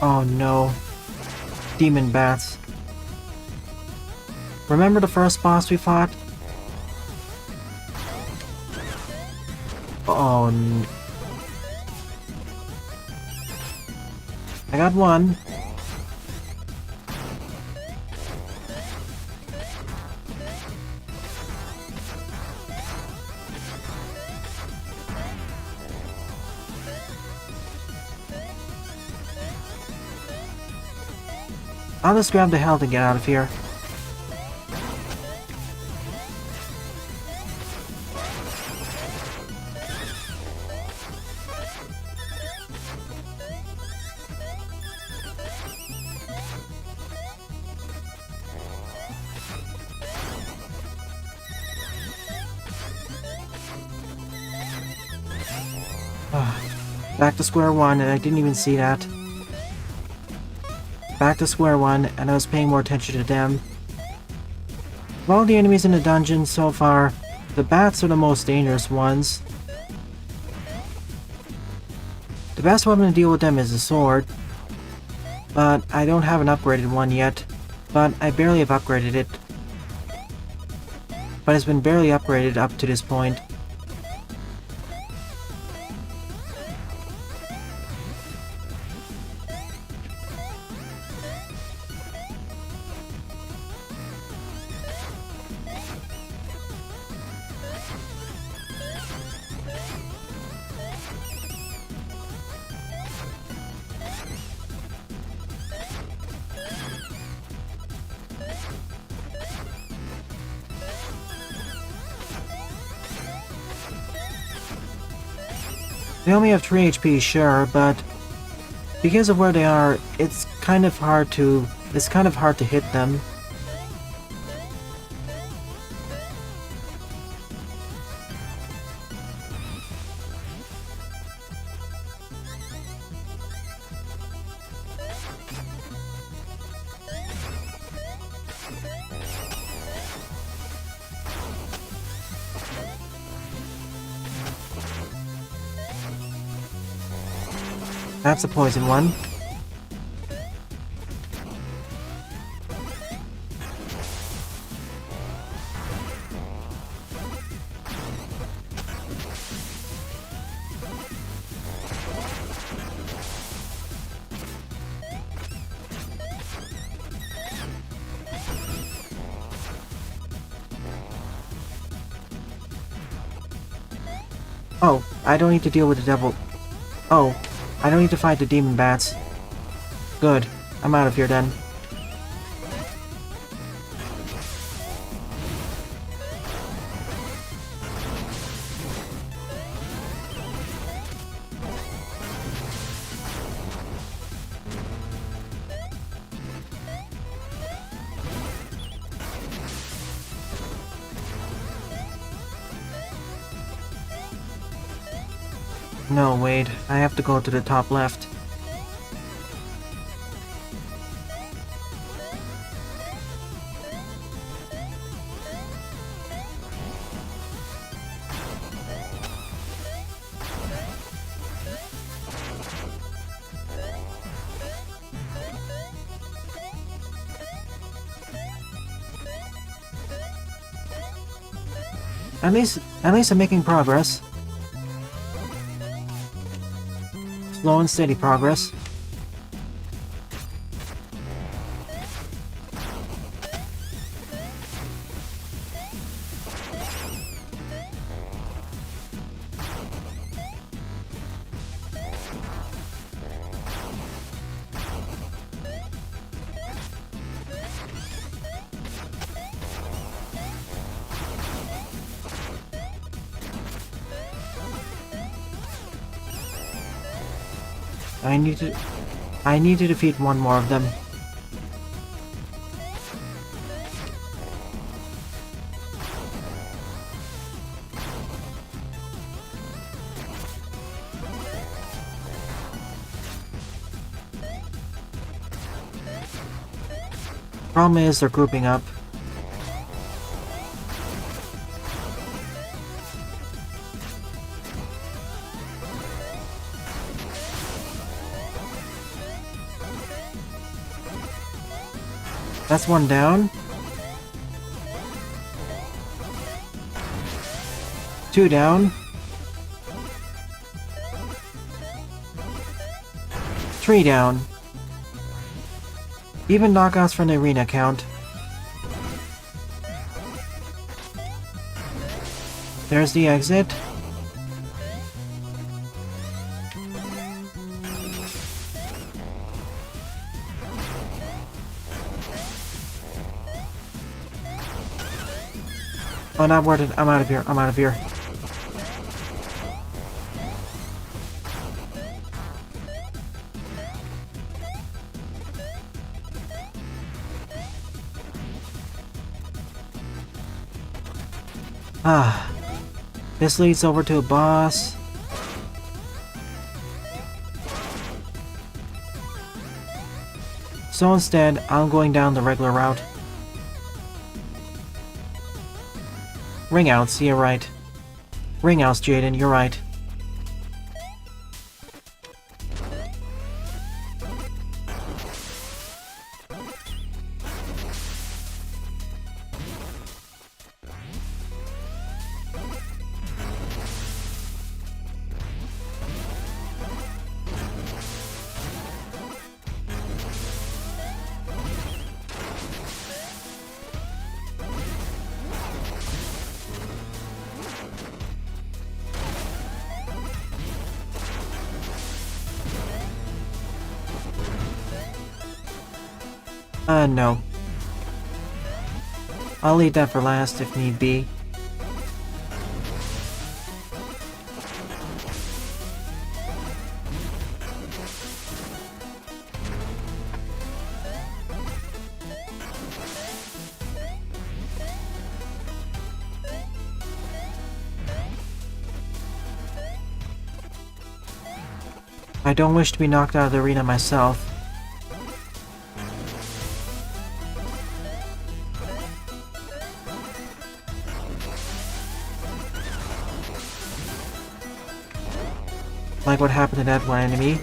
Oh no. Demon bats. Remember the first boss we fought? Oh no. I got one. I'll just grab the health and get out of here. Back to square one, and I didn't even see that. Back to square one, and I was paying more attention to them. Of all the enemies in the dungeon so far, the bats are the most dangerous ones. The best weapon to deal with them is a sword, but I don't have an upgraded one yet, but I barely have upgraded it. But it's been barely upgraded up to this point. They only have 3 HP, sure, but because of where they are, it's kind of hard to hit them. That's a poison one. Oh, I don't need to deal with the devil. Oh, I don't need to fight the demon bats. Good. I'm out of here then. No, wait. I have to go to the top left. At least I'm making progress. Slow and steady progress. I need to defeat one more of them. Problem is, they're grouping up. That's one down. 2 down. 3 down. Even knockouts from the arena count. There's the exit. Oh, not worth it. I'm out of here. I'm out of here. Ah. This leads over to a boss. So instead, I'm going down the regular route. Ring outs, you're right. Ring outs, Jaden, you're right. No. I'll leave that for last if need be. I don't wish to be knocked out of the arena myself. Like what happened to that one enemy.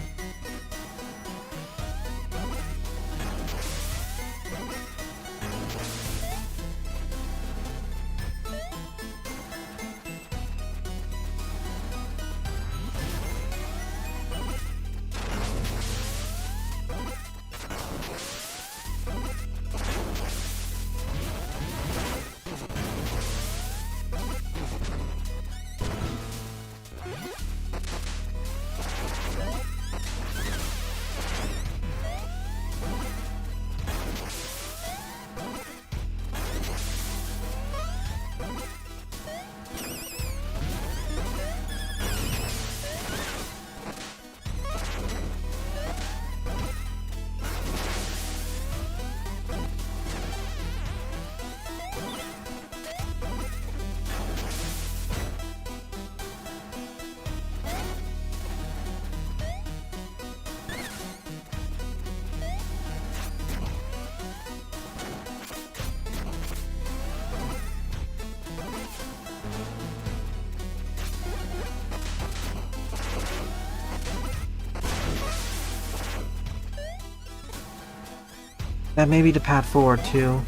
That may be the path forward, too.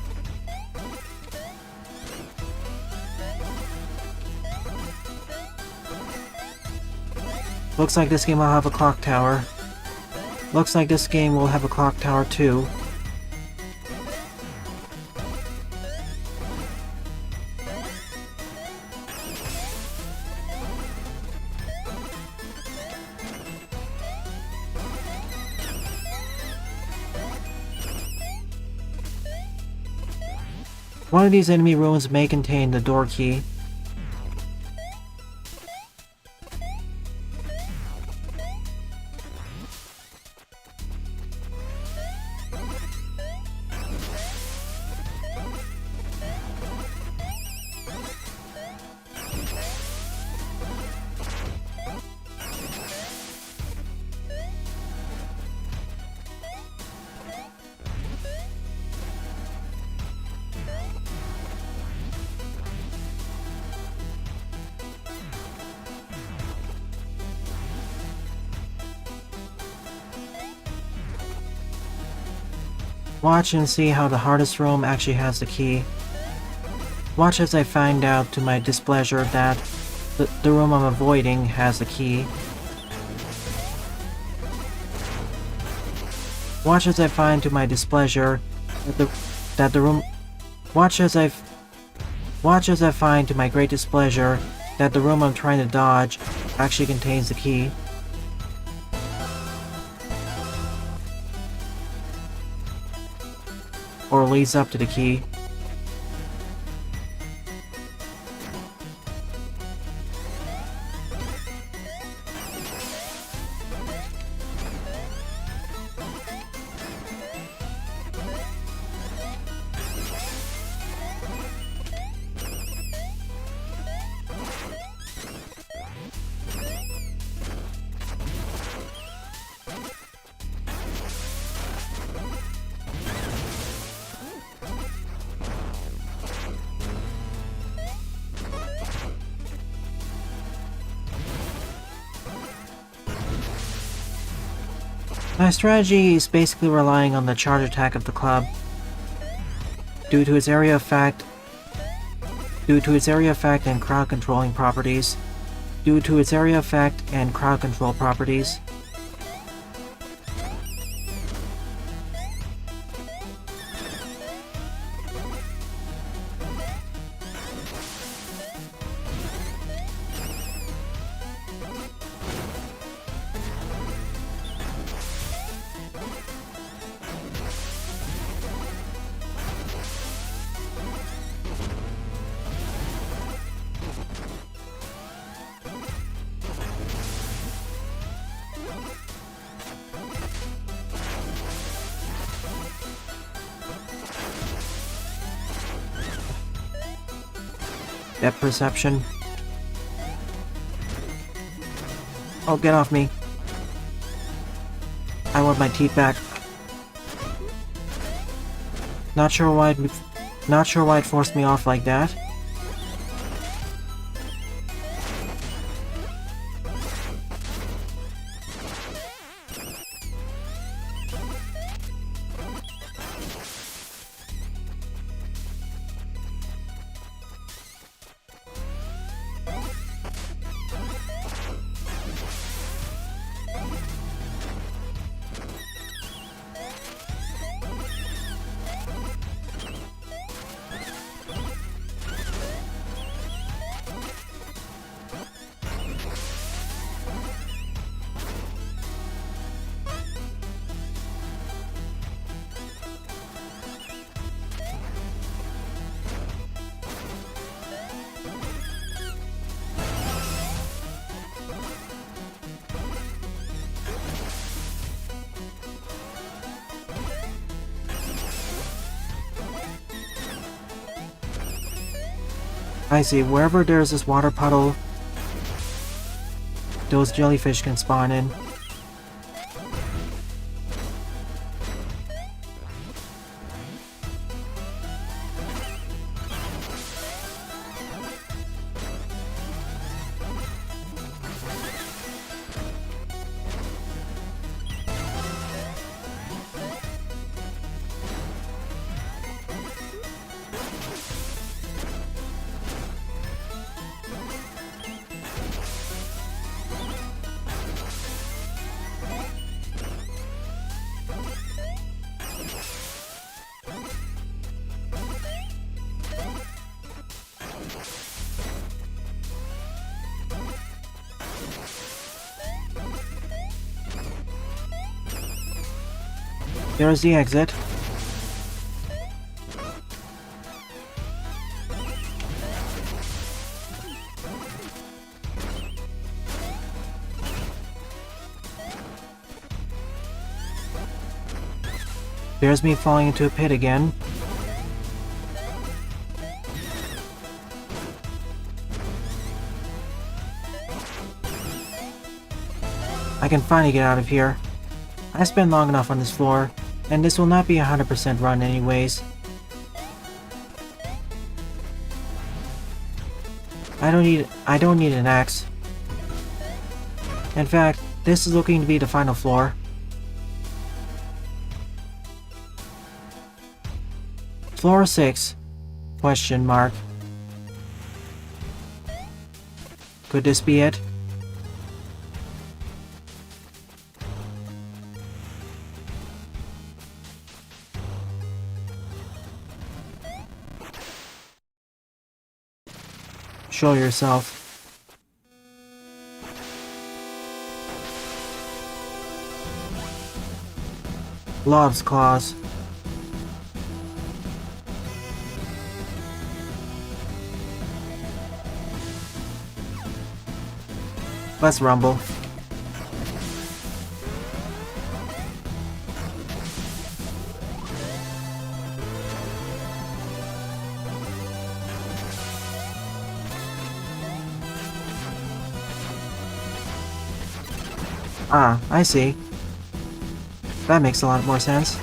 Looks like this game will have a clock tower. Looks like this game will have a clock tower, too. One of these enemy rooms may contain the door key. Watch and see how the hardest room actually has the key. Watch as I find out to my displeasure that the room I'm avoiding has the key. Watch as I find to my displeasure that the room. Watch as I find to my great displeasure that the room I'm trying to dodge actually contains the key. Or leads up to the key. My strategy is basically relying on the charge attack of the club. Due to its area effect and crowd controlling properties. Depth perception. Oh, get off me. I want my teeth back. Not sure why it forced me off like that. I see, wherever there's this water puddle, those jellyfish can spawn in. There's the exit. There's me falling into a pit again. I can finally get out of here. I spent long enough on this floor, and this will not be a 100% run anyways. I don't need an axe. In fact, this is looking to be the final floor. Floor 6? Question mark. Could this be it? Show yourself. Love's claws. Let's rumble. Ah, I see. That makes a lot more sense.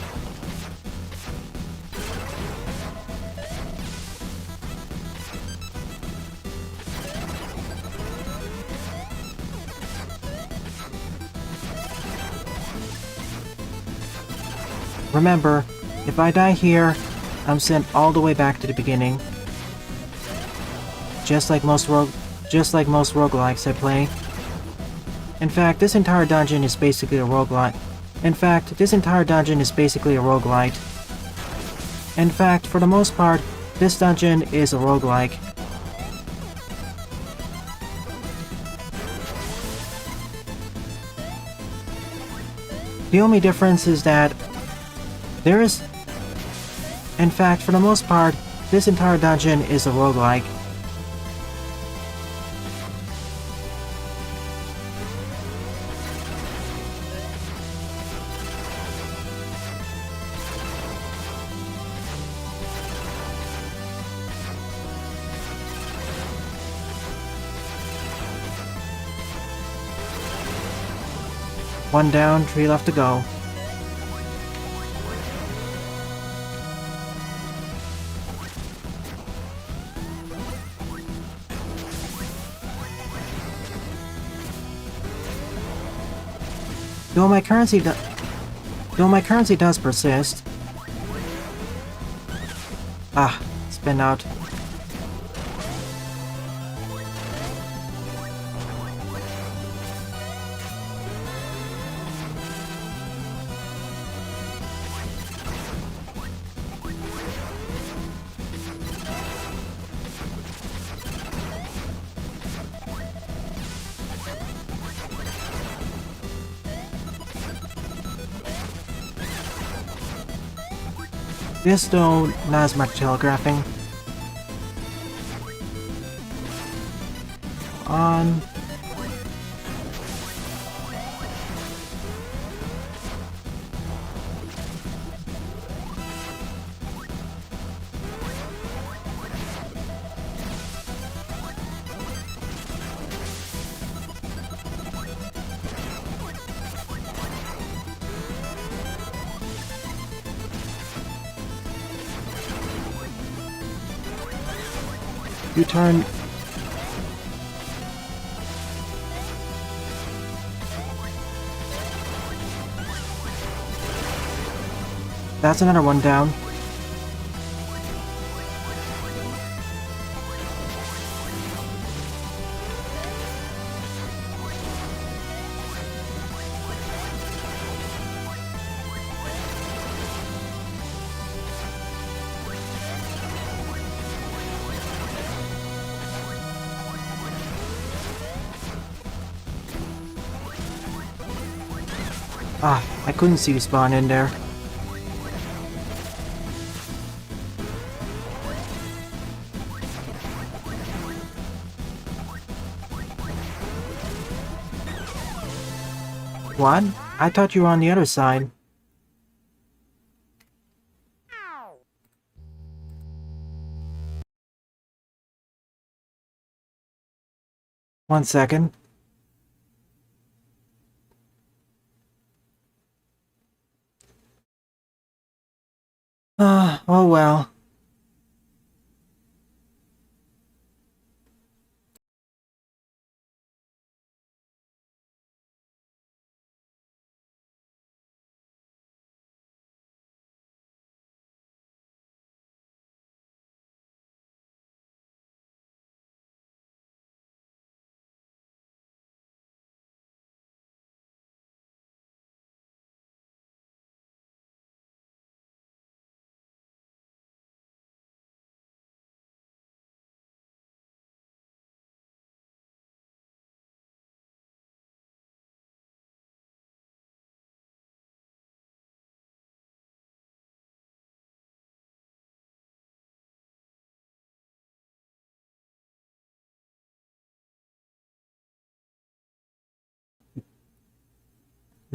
Remember, if I die here, I'm sent all the way back to the beginning. Just like most roguelikes I play. In fact, this entire dungeon is basically a roguelite. In fact, for the most part, this dungeon is a roguelike. The only difference is that in fact, for the most part, this entire dungeon is a roguelike. One down, 3 left to go. Though my currency does persist. Ah, spin out. This though, not as much telegraphing. On. You turn. That's another one down. Ah, I couldn't see you spawn in there. What? I thought you were on the other side. One second. Ah, oh well.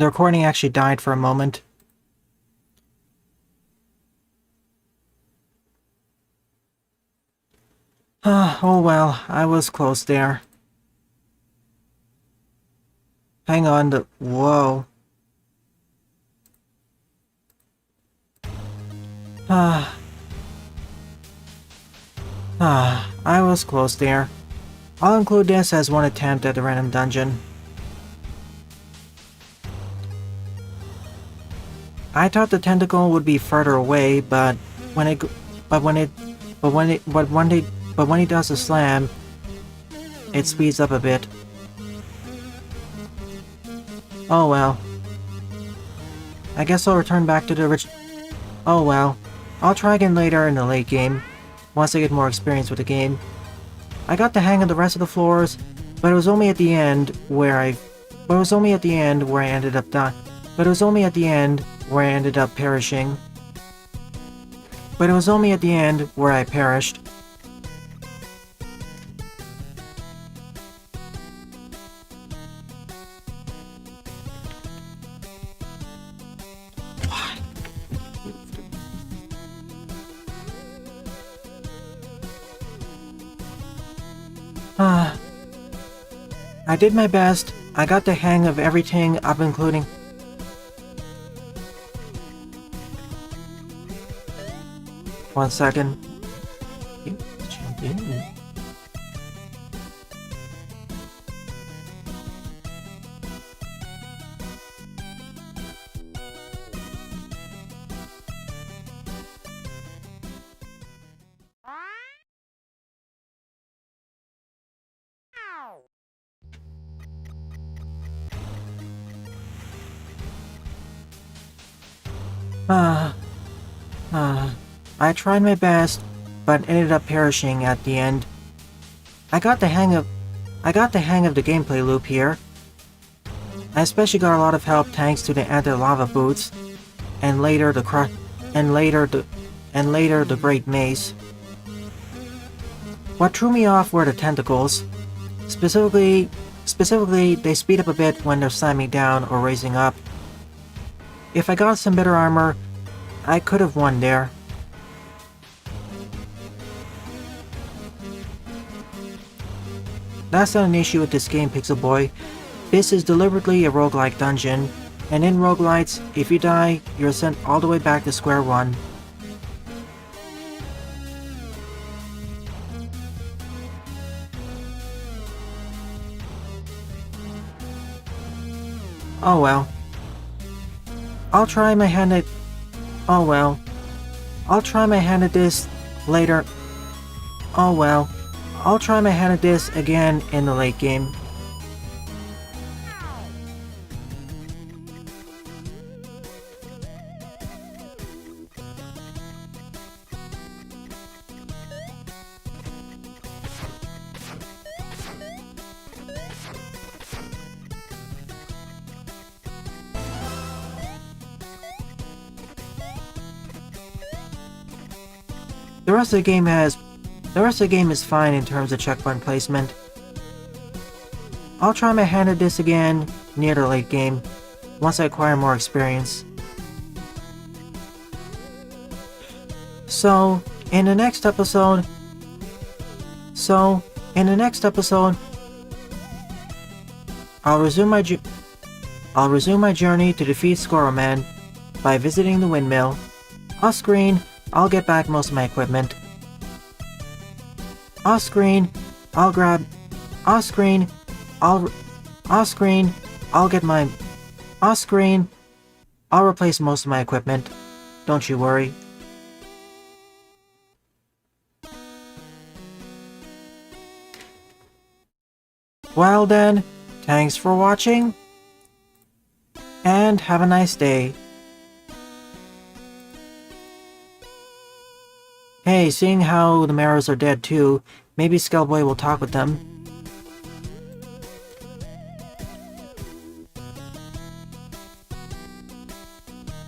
The recording actually died for a moment. Oh well, I was close there. Hang on, whoa. I was close there. I'll include this as one attempt at the random dungeon. I thought the tentacle would be further away, but when he does a slam, it speeds up a bit. Oh well. I guess I'll return back to the original. Oh well. I'll try again later in the late game, once I get more experience with the game. I got the hang of the rest of the floors, but it was only at the end where I ended up dying. But it was only at the end where I ended up perishing. But it was only at the end where I perished. I did my best. I got the hang of everything up including... One second. I tried my best, but ended up perishing at the end. I got the hang of the gameplay loop here. I especially got a lot of help thanks to the anti-lava boots, and later the great mace. What threw me off were the tentacles. Specifically, they speed up a bit when they're slamming down or raising up. If I got some better armor, I could have won there. That's not an issue with this game, Pixel Boy. This is deliberately a roguelike dungeon, and in roguelites, if you die, you're sent all the way back to square one. Oh well. I'll try my hand at... Oh well. I'll try my hand at this later. Oh well. I'll try my hand at this again in the late game. The rest of the game is fine in terms of checkpoint placement. I'll try my hand at this again near the late game, once I acquire more experience. So, in the next episode, I'll resume my journey to defeat Squirrelman by visiting the windmill. Off screen, I'll get back most of my equipment. Off screen, I'll replace most of my equipment. Don't you worry. Well then, thanks for watching, and have a nice day. Hey, seeing how the Maros are dead too, maybe Skellboy will talk with them.